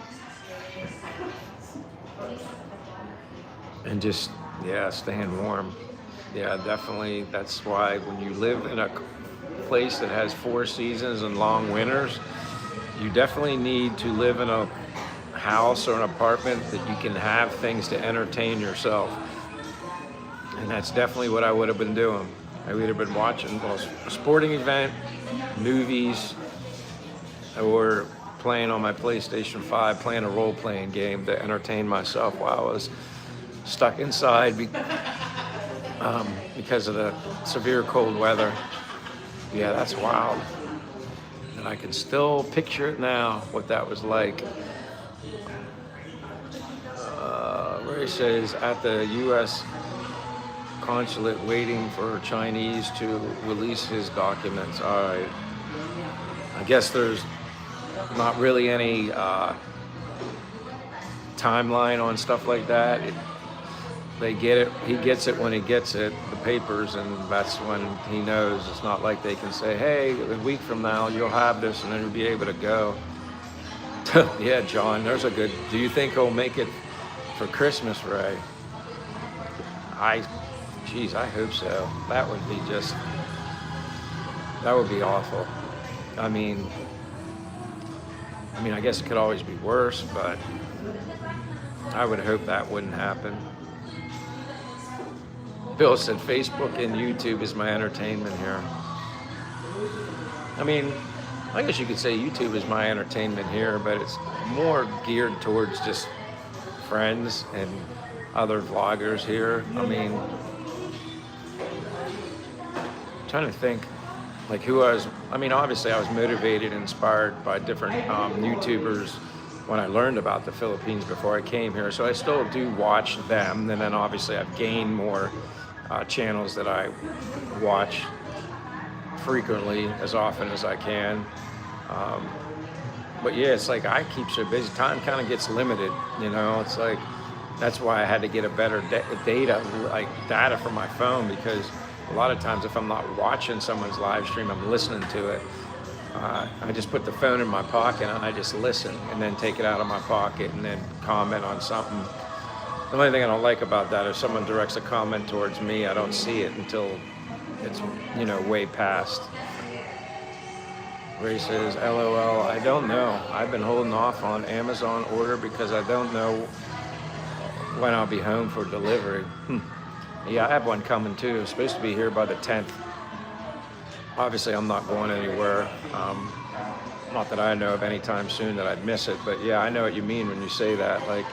and just, staying warm. Yeah, definitely. That's why when you live in a place that has 4 seasons and long winters, you definitely need to live in a house or an apartment that you can have things to entertain yourself. And that's definitely what I would have been doing. I would have been watching a sporting event, movies, or playing on my PlayStation 5, playing a role-playing game to entertain myself while I was stuck inside because of the severe cold weather. Yeah, that's wild. And I can still picture it now, what that was like. Ray says, at the U.S. consulate waiting for Chinese to release his documents. All right. I guess there's not really any timeline on stuff like that. they get it. He gets it when he gets it, the papers, and that's when he knows. It's not like they can say, hey, a week from now you'll have this, and then you'll be able to go. Yeah, John, there's a good. Do you think he'll make it for Christmas, Ray? Geez, I hope so. That would be awful. I mean, I guess it could always be worse, but I would hope that wouldn't happen. Bill said Facebook and YouTube is my entertainment here. I mean, I guess you could say YouTube is my entertainment here, but it's more geared towards just friends and other vloggers here. I mean, I'm trying to think like who I was. I mean, obviously I was motivated, inspired by different YouTubers when I learned about the Philippines before I came here. So I still do watch them, and then obviously I've gained more channels that I watch frequently, as often as I can. But yeah, it's like I keep so busy. Time kind of gets limited, you know. It's like that's why I had to get a better data from my phone, because a lot of times if I'm not watching someone's live stream, I'm listening to it. I just put the phone in my pocket and I just listen, and then take it out of my pocket and then comment on something. The only thing I don't like about that is someone directs a comment towards me, I don't see it until it's, you know, way past. Ray says, LOL, I don't know. I've been holding off on Amazon order because I don't know when I'll be home for delivery. Yeah, I have one coming too. It's supposed to be here by the 10th. Obviously, I'm not going anywhere. Not that I know of any time soon that I'd miss it, but yeah, I know what you mean when you say that. Like,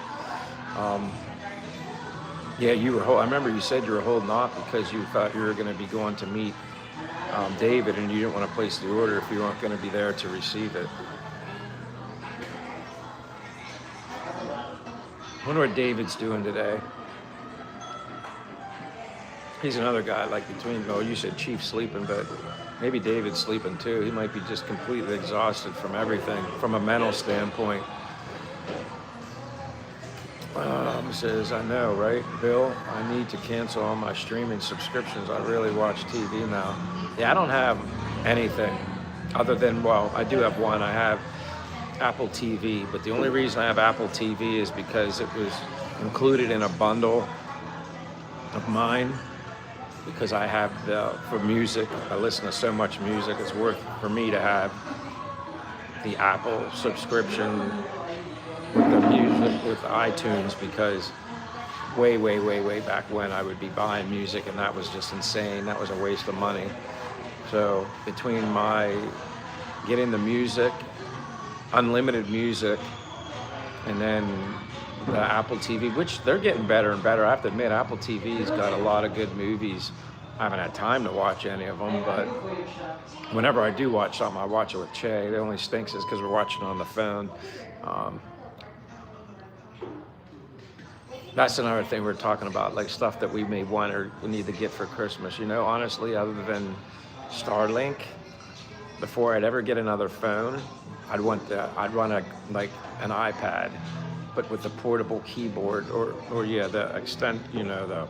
yeah, I remember you said you were holding off because you thought you were going to be going to meet David, and you didn't want to place the order if you weren't going to be there to receive it. I wonder what David's doing today. He's another guy, like you said Chief sleeping, but maybe David's sleeping too. He might be just completely exhausted from everything, from a mental standpoint. Says, I know, right, Bill? I need to cancel all my streaming subscriptions. I really watch TV now. Yeah, I don't have anything other than, well, I do have one. I have Apple TV, but the only reason I have Apple TV is because it was included in a bundle of mine, because I have for music, I listen to so much music, it's worth for me to have the Apple subscription with the music, with iTunes, because way back when I would be buying music, and that was just insane. That was a waste of money. So between my getting the music, unlimited music, and then the Apple TV, which they're getting better and better. I have to admit, Apple TV's got a lot of good movies. I haven't had time to watch any of them, but whenever I do watch something, I watch it with Che. The only stinks is because we're watching on the phone. That's another thing we're talking about, like stuff that we may want or we need to get for Christmas. You know, honestly, other than Starlink, before I'd ever get another phone, I'd want like an iPad, but with the portable keyboard, or yeah, the extent, you know,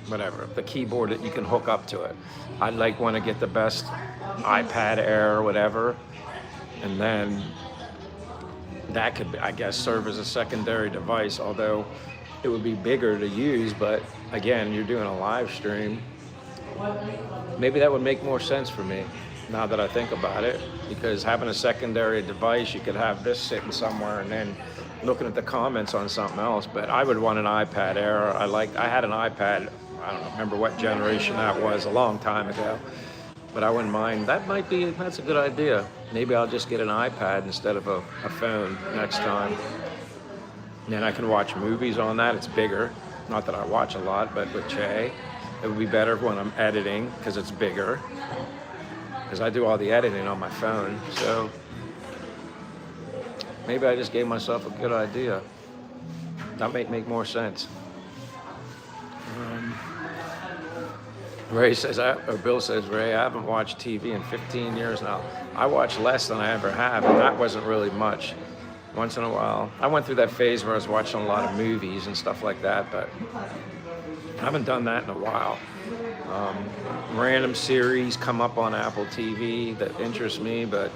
the keyboard that you can hook up to it. I'd want to get the best iPad Air or whatever, and then that could, I guess, serve as a secondary device, although it would be bigger to use. But again, you're doing a live stream. Maybe that would make more sense for me now that I think about it, because having a secondary device, you could have this sitting somewhere and then looking at the comments on something else. But I would want an iPad Air. I had an iPad, I don't remember what generation that was, a long time ago, but I wouldn't mind. That's a good idea. Maybe I'll just get an iPad instead of a phone next time. And then I can watch movies on that. It's bigger. Not that I watch a lot, but with Che, it would be better when I'm editing because it's bigger. Because I do all the editing on my phone. So maybe I just gave myself a good idea. That might make more sense. Ray says, Bill says, Ray, I haven't watched TV in 15 years now. I watch less than I ever have, and that wasn't really much. Once in a while. I went through that phase where I was watching a lot of movies and stuff like that, but I haven't done that in a while. Random series come up on Apple TV that interest me, but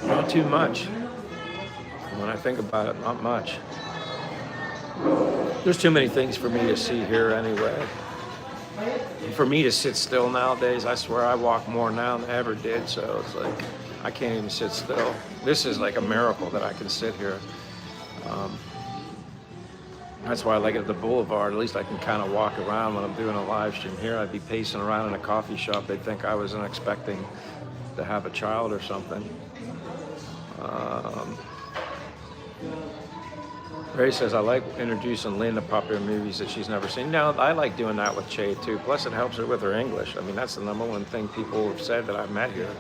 not too much. When I think about it, not much. There's too many things for me to see here anyway. For me to sit still nowadays, I swear I walk more now than I ever did, so it's like I can't even sit still. This is like a miracle that I can sit here. That's why I like it at the Boulevard. At least I can kind of walk around when I'm doing a live stream here. I'd be pacing around in a coffee shop. They'd think I wasn't expecting to have a child or something. Ray says, I like introducing Lynn to popular movies that she's never seen. Now, I like doing that with Che too. Plus, it helps her with her English. I mean, that's the number one thing people have said that I've met here.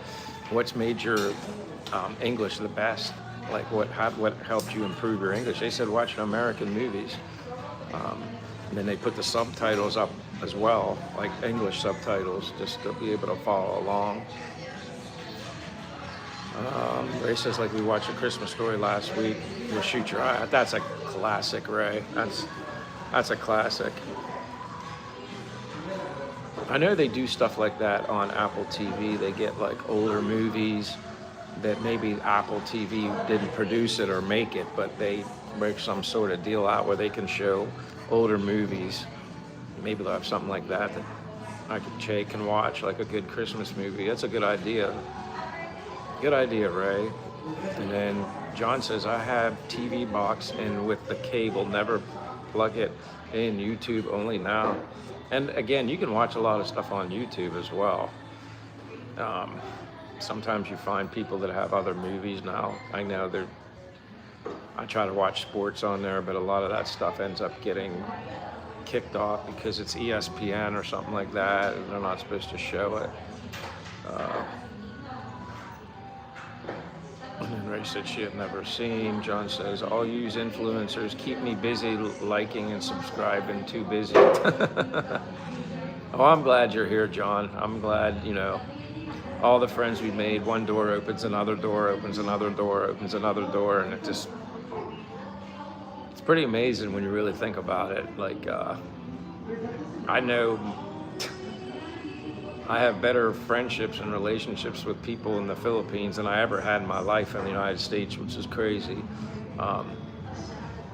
What's made your English the best? Like, what helped you improve your English? They said, watching American movies. And then they put the subtitles up as well, like English subtitles, just to be able to follow along. Ray says, like we watched A Christmas Story last week. You'll Shoot Your Eye. That's a classic, Ray. That's a classic. I know they do stuff like that on Apple TV. They get like older movies that maybe Apple TV didn't produce it or make it, but they make some sort of deal out where they can show older movies. Maybe they'll have something like that Che can watch, like a good Christmas movie. That's a good idea. Good idea, Ray. And then John says, I have TV box and with the cable, never plug it in, YouTube only now. And again, you can watch a lot of stuff on YouTube as well. Sometimes you find people that have other movies now. I know I try to watch sports on there, but a lot of that stuff ends up getting kicked off because it's ESPN or something like that, and they're not supposed to show it. And then Ray said she had never seen. John says, I'll use influencers. Keep me busy liking and subscribing. Too busy. Oh, I'm glad you're here, John. I'm glad, all the friends we made, one door opens, another door opens, another door opens, another door, and it's pretty amazing when you really think about it. Like, I know I have better friendships and relationships with people in the Philippines than I ever had in my life in the United States, which is crazy.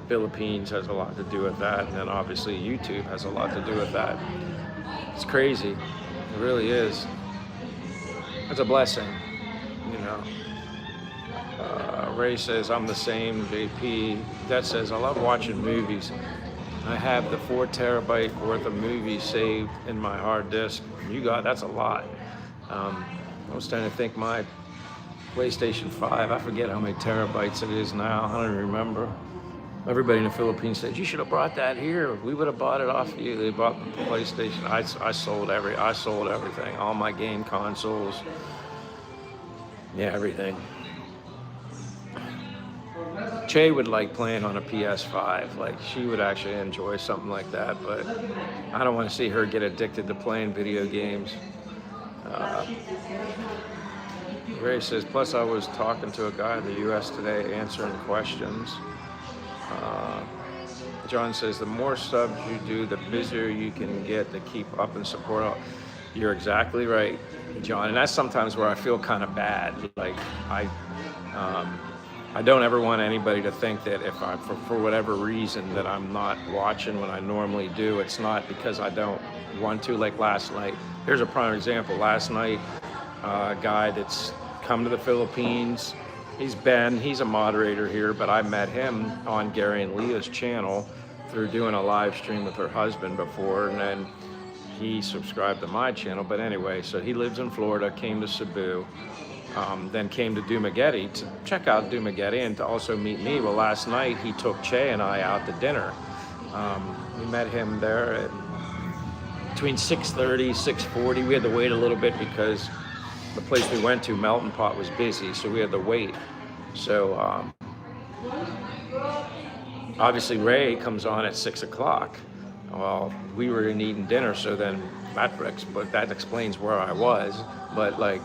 Philippines has a lot to do with that, and then obviously YouTube has a lot to do with that. It's crazy. It really is. It's a blessing, Ray says, I'm the same, JP. That says, I love watching movies. I have the 4 terabyte worth of movies saved in my hard disk. That's a lot. I was trying to think my PlayStation 5, I forget how many terabytes it is now. I don't even remember. Everybody in the Philippines said, you should have brought that here. We would have bought it off of you. They bought the PlayStation. I sold everything. All my game consoles. Yeah, everything. Che would like playing on a PS5. Like, she would actually enjoy something like that, but I don't want to see her get addicted to playing video games. Ray says, plus I was talking to a guy in the U.S. today answering questions. John says, the more subs you do, the busier you can get to keep up and support. You're exactly right, John. And that's sometimes where I feel kind of bad. Like, I don't ever want anybody to think that if I, for whatever reason, that I'm not watching when I normally do. It's not because I don't want to. Like last night, here's a prime example. Last night, a guy that's come to the Philippines, he's a moderator here, but I met him on Gary and Leah's channel through doing a live stream with her husband before, and then he subscribed to my channel. But anyway, so he lives in Florida, came to Cebu. Then came to Dumaguete to check out Dumaguete and to also meet me. Well, last night he took Che and I out to dinner. We met him there at between 6:30, 6:40. We had to wait a little bit because the place we went to, Melting Pot, was busy, so we had to wait. So obviously Ray comes on at 6 o'clock. Well, we were eating dinner, so then that explains where I was. But like,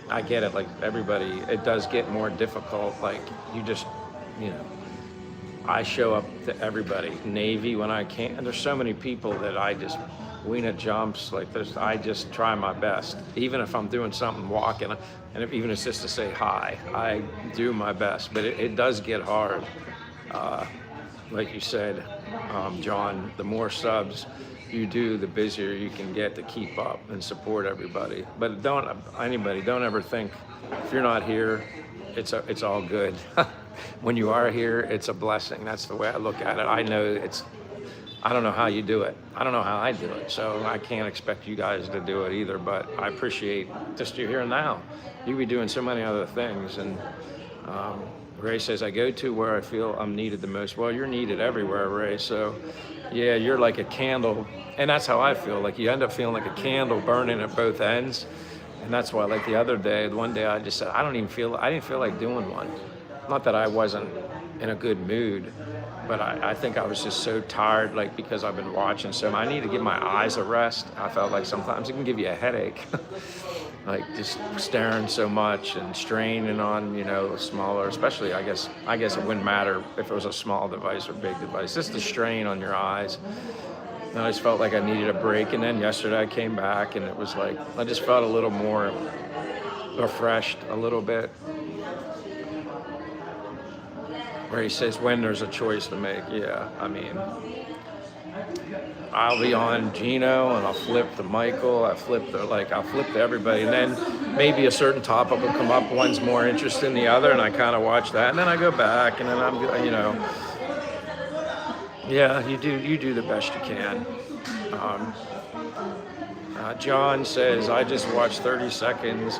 I get it, like everybody, it does get more difficult. Like, you just, I show up to everybody. Navy when I can. And there's so many people that I just, Weena jumps, like I just try my best. Even if I'm doing something, walking, and even if it's just to say hi, I do my best. But it does get hard. Like you said, John, the more subs you do, the busier you can get to keep up and support everybody. But don't ever think if you're not here, it's all good. When you are here, it's a blessing. That's the way I look at it. I don't know how you do it. I don't know how I do it. So I can't expect you guys to do it either, but I appreciate just you're here now. You be doing so many other things. And Ray says, I go to where I feel I'm needed the most. Well, you're needed everywhere, Ray. So yeah, you're like a candle. And that's how I feel. Like you end up feeling like a candle burning at both ends. And that's why, like the other day, one day I just said, I didn't feel like doing one. Not that I wasn't in a good mood, but I think I was just so tired, like because I've been watching so much. I need to give my eyes a rest. I felt like sometimes it can give you a headache, like just staring so much and straining on, smaller, especially I guess it wouldn't matter if it was a small device or big device, just the strain on your eyes. And I just felt like I needed a break. And then yesterday I came back and it was like, I just felt a little more refreshed a little bit. Where he says, when there's a choice to make, yeah, I mean, I'll be on Gino and I'll flip to Michael, I'll flip to everybody, and then maybe a certain topic will come up, one's more interested in the other, and I kind of watch that, and then I go back, and then I'm, yeah, you do the best you can. John says, I just watch 30 seconds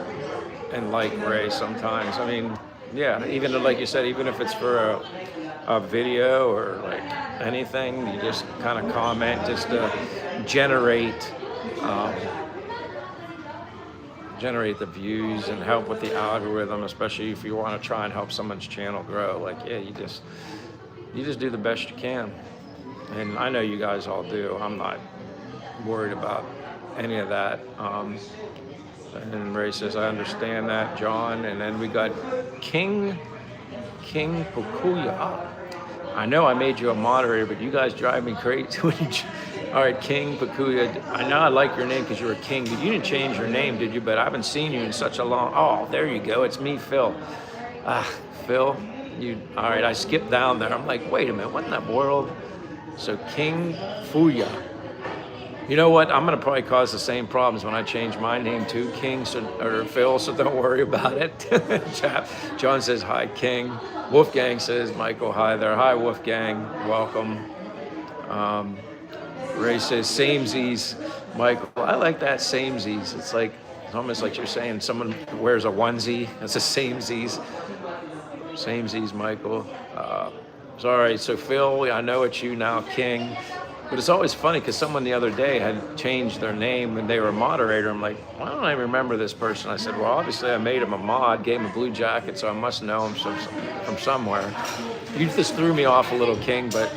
and like Ray sometimes. I mean, yeah, even like you said, even if it's for a video or like anything, you just kind of comment just to generate the views and help with the algorithm, especially if you want to try and help someone's channel grow. Like, yeah, you just do the best you can. And I know you guys all do. I'm not worried about any of that. And Ray says, I understand that, John. And then we got King Pukuya. I know I made you a moderator, but you guys drive me crazy. All right, King Pukuya. I know I like your name because you're a king, but you didn't change your name, did you? But I haven't seen you in such a long... Oh, there you go. It's me, Phil. Phil, all right, I skipped down there. I'm like, wait a minute, what in that world? So King Fuya. You know what? I'm going to probably cause the same problems when I change my name to King or Phil, so don't worry about it. John says, hi, King. Wolfgang says, Michael, hi there. Hi, Wolfgang. Welcome. Ray says, samesies, Michael. I like that, samesies. It's almost like you're saying someone wears a onesie. That's a samesies. Samesies, Michael. Sorry, so Phil, I know it's you now, King. But it's always funny because someone the other day had changed their name and they were a moderator. I'm like, why don't I remember this person? I said, well, obviously I made him a mod, gave him a blue jacket, so I must know him from somewhere. You just threw me off a little, King, but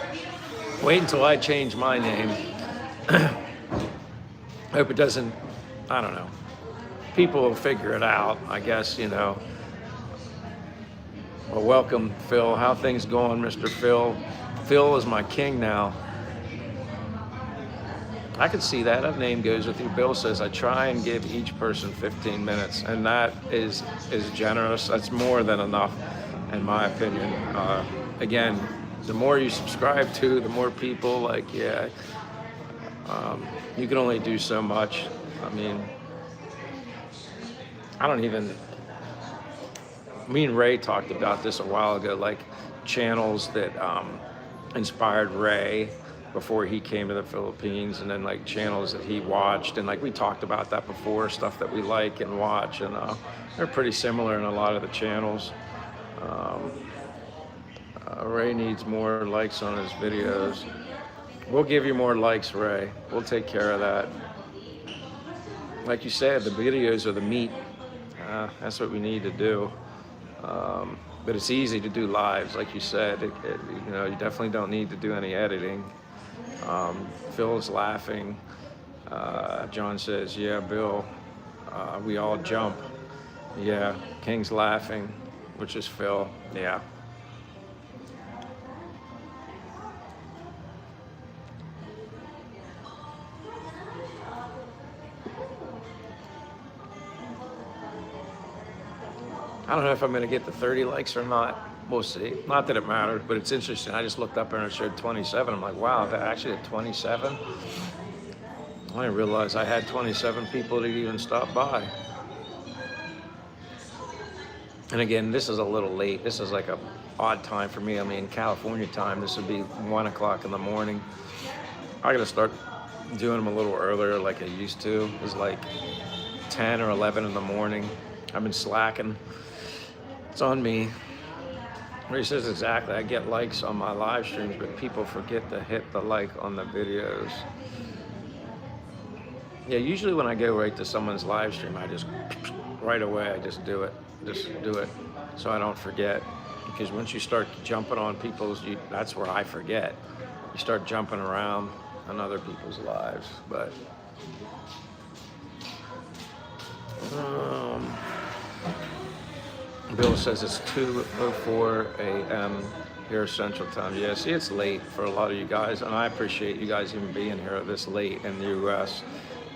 wait until I change my name. Hope it doesn't, I don't know. People will figure it out, I guess, Well, welcome, Phil. How things going, Mr. Phil? Phil is my king now. I could see that. That name goes with you. Bill says, I try and give each person 15 minutes, and that is generous. That's more than enough, in my opinion. Again, the more you subscribe to, the more people, you can only do so much. I mean, me and Ray talked about this a while ago, like channels that inspired Ray before he came to the Philippines, and then like channels that he watched, and like we talked about that before, stuff that we like and watch, and they're pretty similar in a lot of the channels. Ray needs more likes on his videos. We'll give you more likes, Ray. We'll take care of that. Like you said, the videos are the meat. That's what we need to do. But it's easy to do lives, like you said. You definitely don't need to do any editing. Phil's laughing. John says, yeah, Bill, we all jump. Yeah, King's laughing, which is Phil. Yeah. I don't know if I'm going to get the 30 likes or not. We'll see. Not that it matters, but it's interesting. I just looked up and it showed 27. I'm like, wow, that actually at 27? I didn't realize I had 27 people that even stopped by. And again, this is a little late. This is like a odd time for me. I mean, California time, this would be 1 o'clock in the morning. I got to start doing them a little earlier like I used to. It was like 10 or 11 in the morning. I've been slacking. It's on me. He says exactly, I get likes on my live streams, but people forget to hit the like on the videos. Yeah, usually when I go right to someone's live stream, I just, right away, I just do it. Just do it so I don't forget. Because once you start jumping on people's, that's where I forget. You start jumping around on other people's lives, but Bill says it's 2:04 a.m. here Central Time. Yeah, see, it's late for a lot of you guys, and I appreciate you guys even being here this late in the U.S.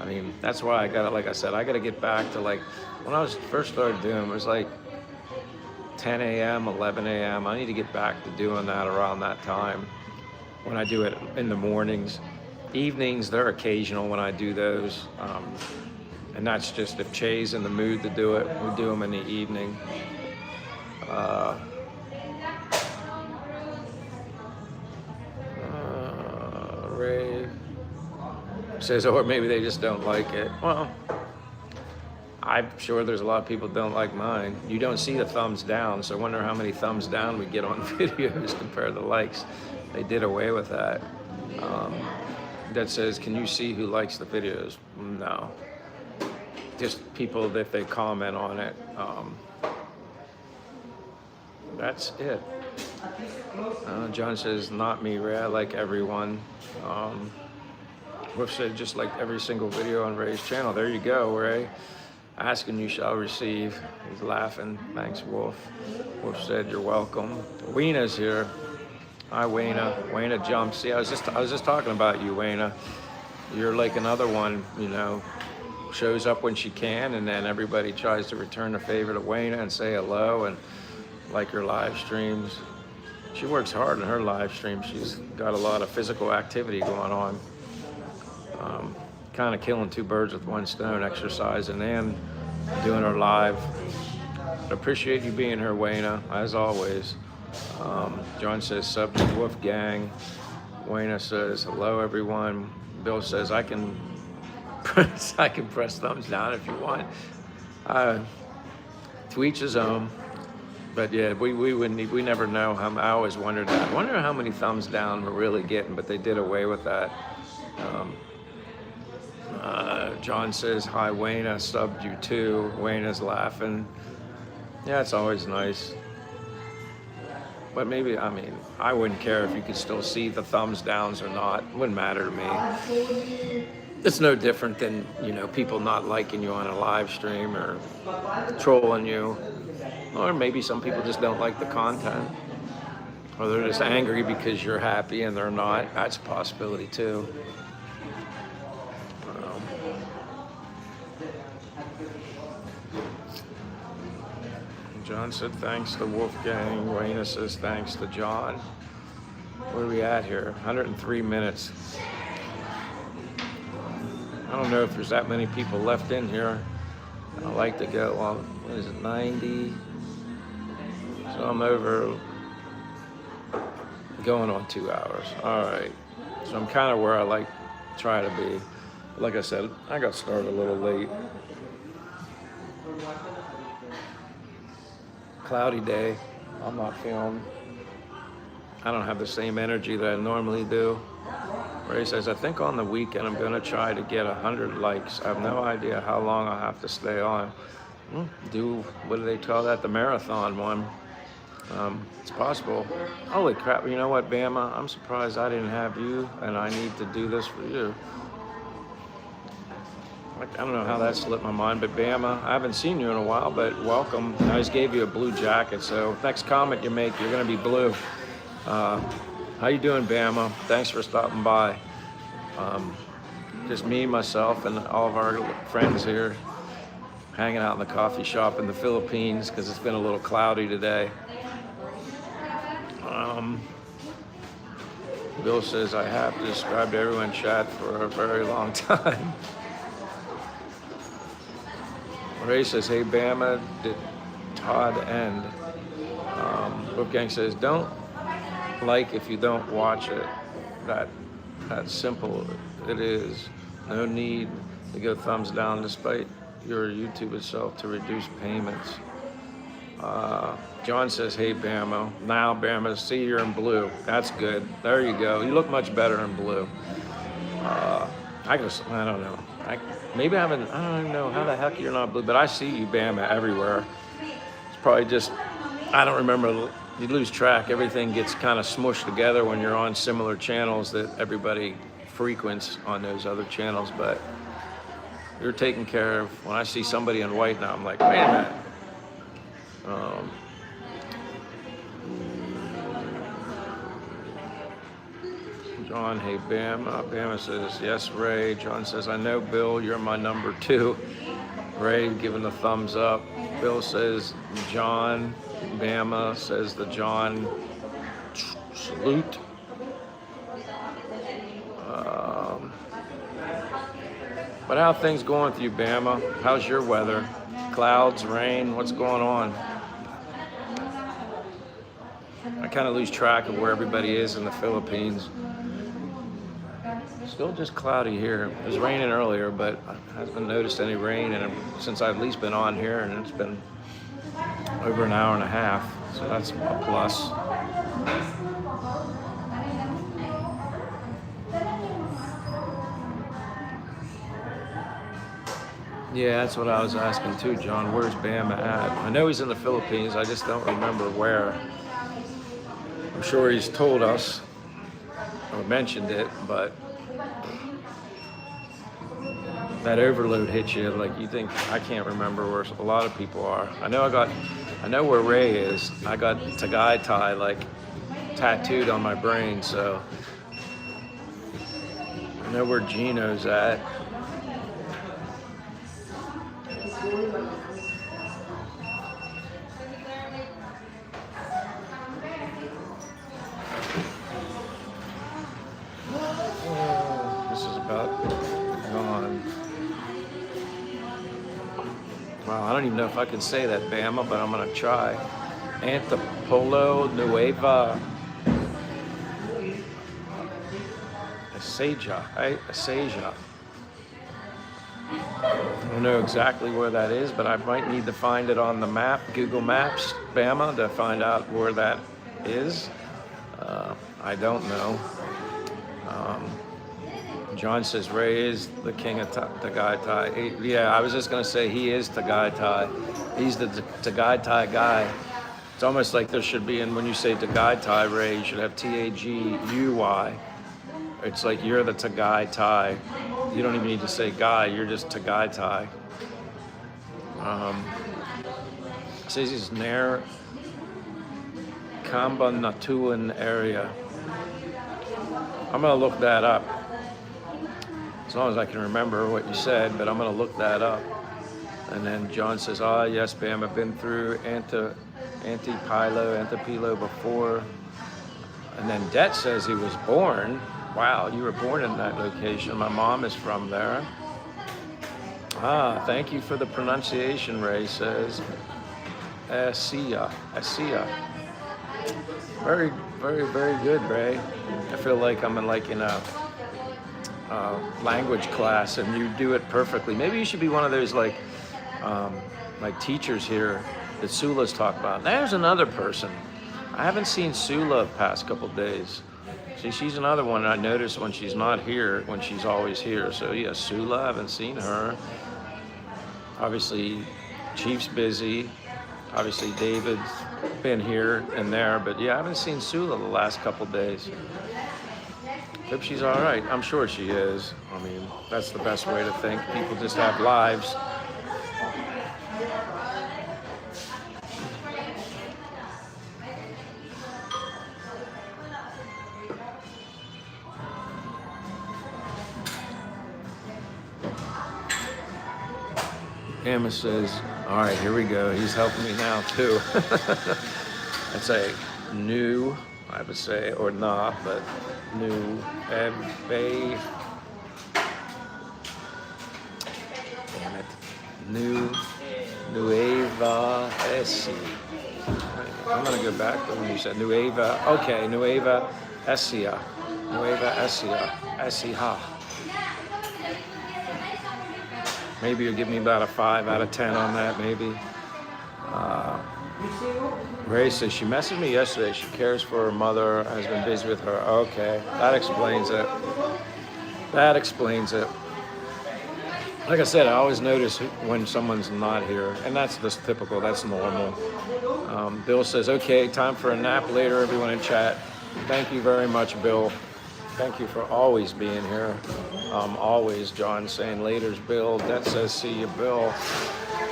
I mean, that's why I got it. Like I said, I got to get back to like when I was first started doing it was like 10 a.m., 11 a.m. I need to get back to doing that around that time when I do it in the mornings. Evenings, they're occasional when I do those. And that's just if Che's in the mood to do it, we do them in the evening. Ray says, or maybe they just don't like it. Well, I'm sure there's a lot of people that don't like mine. You don't see the thumbs down, so I wonder how many thumbs down we get on videos compared to likes. They did away with that. That says, can you see who likes the videos? No. Just people that they comment on it. That's it. John says, not me, Ray. I like everyone. Wolf said, just like every single video on Ray's channel. There you go, Ray. Ask and you shall receive. He's laughing. Thanks, Wolf. Wolf said, you're welcome. Weena's here. Hi, Weena. Weena jumps. See, I was just talking about you, Weena. You're like another one, you know, shows up when she can, and then everybody tries to return the favor to Weena and say hello and like her live streams. She works hard in her live streams. She's got a lot of physical activity going on. Kind of killing two birds with one stone, exercising and doing her live. But appreciate you being here, Weena, as always. John says, subject Wolfgang. Weena says, hello, everyone. Bill says, I can press thumbs down if you want. To each his own. But yeah, we never know. I always wondered that. I wonder how many thumbs down we're really getting, but they did away with that. John says, hi, Weena, subbed you too. Wayna's laughing. Yeah, it's always nice. But maybe, I mean, I wouldn't care if you could still see the thumbs downs or not. It wouldn't matter to me. It's no different than, you know, people not liking you on a live stream or trolling you. Or maybe some people just don't like the content. Or they're just angry because you're happy and they're not. That's a possibility too. John said thanks to Wolfgang. Wayna says thanks to John. Where are we at here? 103 minutes. I don't know if there's that many people left in here. I like to go on, what is it, 90? So I'm over, going on 2 hours. All right. So I'm kind of where I like try to be. Like I said, I got started a little late. Cloudy day. I'm not feeling, I don't have the same energy that I normally do. Ray says, I think on the weekend I'm going to try to get 100 likes. I have no idea how long I'll have to stay on. Do, what do they call that? The marathon one. It's possible. Holy crap, you know what, Bama? I'm surprised I didn't have you, and I need to do this for you. I don't know how that slipped my mind, but Bama, I haven't seen you in a while, but welcome. I just gave you a blue jacket, so next comment you make, you're going to be blue. How you doing, Bama? Thanks for stopping by. Just me, myself, and all of our friends here. hanging out in the coffee shop in the Philippines because it's been a little cloudy today. Bill says, I have to describe to everyone in chat for a very long time. Ray says, hey, Bama, did Todd end? Wolfgang says, don't like if you don't watch it. That simple it is. No need to go thumbs down despite your YouTube itself to reduce payments. John says, hey, Bama. Now, Bama, see you're in blue. That's good. There you go. You look much better in blue. I don't know. Maybe I don't even know how the heck you're not blue, but I see you, Bama, everywhere. It's probably just, I don't remember. You lose track. Everything gets kind of smushed together when you're on similar channels that everybody frequents on those other channels, but you're taken care of. When I see somebody in white now, I'm like, wait a minute. John, hey, Bama. Bama says, yes, Ray. John says, I know, Bill, you're my number 2. Ray giving the thumbs up. Bill says, John. Bama says the John salute. But how are things going with you, Bama? How's your weather? Clouds, rain, what's going on? I kind of lose track of where everybody is in the Philippines. Still just cloudy here. It was raining earlier, but I haven't noticed any rain since I've at least been on here, and it's been over an hour and a half, so that's a plus. Yeah, that's what I was asking too, John. Where's Bama at? I know he's in the Philippines, I just don't remember where. I'm sure he's told us or mentioned it, but that overload hits you like you think. I can't remember where a lot of people are. I know where Ray is. I got Tagaytay like tattooed on my brain, so I know where Gino's at. This is about gone. Wow, I don't even know if I can say that, Bama, but I'm gonna try. Antipolo Nueva Ecija. Ecija. I don't know exactly where that is, but I might need to find it on the map, Google Maps, Bama, to find out where that is. I don't know. John says Ray is the king of Tagaytay. Yeah, I was just gonna say he is Tagaytay. He's the Tagaytay guy. It's almost like there should be, and when you say Tagaytay, Ray, you should have Taguy. It's like you're the Tagaytay. You don't even need to say guy, you're just Tagaytay. Says he's near Cabanatuan area. I'm gonna look that up. As long as I can remember what you said, but I'm gonna look that up. And then John says, yes, Bam, I've been through Antipilo before. And then Det says he was born. Wow, you were born in that location. My mom is from there. Thank you for the pronunciation, Ray says. Ecija. Very, very, very good, Ray. I feel like I'm in a language class and you do it perfectly. Maybe you should be one of those like teachers here that Sula's talked about. There's another person. I haven't seen Sula the past couple days. See, she's another one I notice when she's not here, when she's always here. So yeah, Sula, I haven't seen her. Obviously, Chief's busy. Obviously, David's been here and there, but yeah, I haven't seen Sula the last couple days. Hope she's all right. I'm sure she is. I mean, that's the best way to think. People just have lives. Emma says, all right, here we go. He's helping me now too. That's a new, I would say, or not, but new Ebe. Damn it. Nueva Esi. I'm gonna go back to when you said Nueva. Okay, Nueva Ecija. Nueva Ecija. Ecija. Maybe you'll give me about a 5 out of 10 on that, maybe. Ray says, she messaged me yesterday. She cares for her mother, has been busy with her. Okay, that explains it. That explains it. Like I said, I always notice when someone's not here, and that's just typical, that's normal. Bill says, okay, time for a nap later, everyone in chat. Thank you very much, Bill. Thank you for always being here. Always, John saying later's Bill. That says, see you, Bill.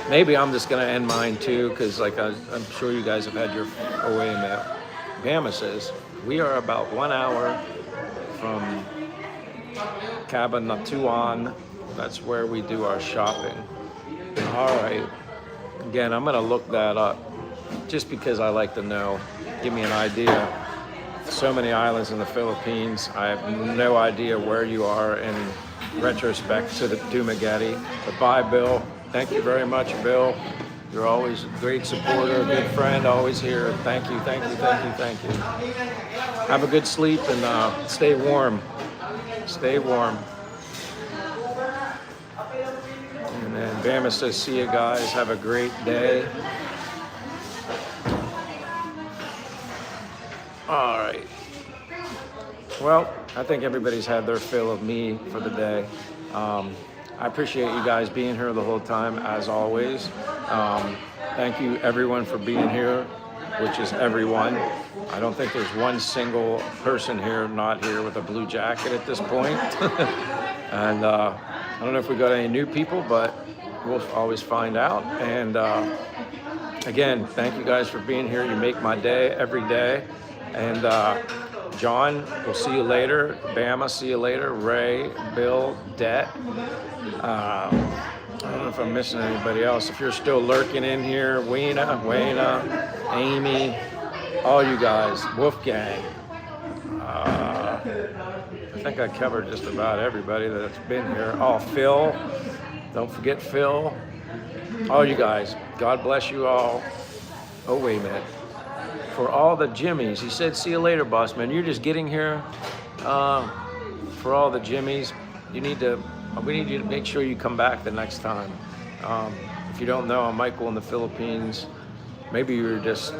Maybe I'm just gonna end mine too, because like I'm sure you guys have had your away map. Bama says, we are about 1 hour from Cabanatuan. That's where we do our shopping. All right. Again, I'm gonna look that up just because I like to know. Give me an idea. So many islands in the Philippines. I have no idea where you are in retrospect to the Dumaguete. But bye, Bill. Thank you very much, Bill. You're always a great supporter, a good friend, always here. Thank you, thank you, thank you, thank you. Have a good sleep and stay warm. Stay warm. And then Bama says, see you guys. Have a great day. All right. Well, I think everybody's had their fill of me for the day. I appreciate you guys being here the whole time, as always. Thank you, everyone, for being here, which is everyone. I don't think there's one single person here not here with a blue jacket at this point. And I don't know if we got any new people, but we'll always find out. And again, thank you guys for being here. You make my day every day. And John, we'll see you later. Bama, see you later. Ray, Bill, Det. I don't know if I'm missing anybody else. If you're still lurking in here, Wayna, Amy, all you guys, Wolfgang. I think I covered just about everybody that's been here. Oh, Phil. Don't forget Phil. All you guys. God bless you all. Oh, wait a minute. For all the Jimmies, he said, see you later, boss man. You're just getting here. For all the Jimmies, we need you to make sure you come back the next time. If you don't know, I'm Michael in the Philippines. Maybe you're just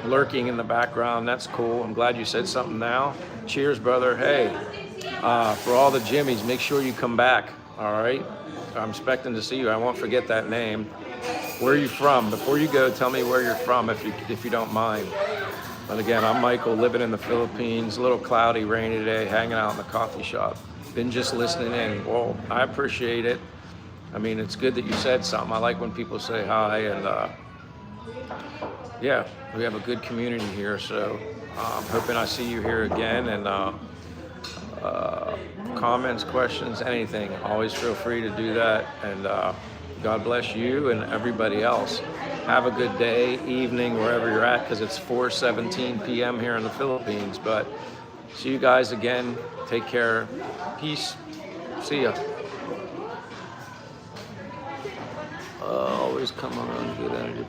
lurking in the background. That's cool. I'm glad you said something now. Cheers, brother. Hey, for all the Jimmies, make sure you come back. All right. I'm expecting to see you. I won't forget that name. Where are you from? Before you go, tell me where you're from if you don't mind. But again, I'm Michael, living in the Philippines. A little cloudy, rainy day, hanging out in the coffee shop. Been just listening in. Well, I appreciate it. I mean, it's good that you said something. I like when people say hi, and yeah, we have a good community here. So I'm hoping I see you here again. And comments, questions, anything, always feel free to do that. And God bless you and everybody else. Have a good day, evening, wherever you're at, because it's 4:17 p.m. here in the Philippines. But see you guys again. Take care. Peace. See ya. Always come around, good energy.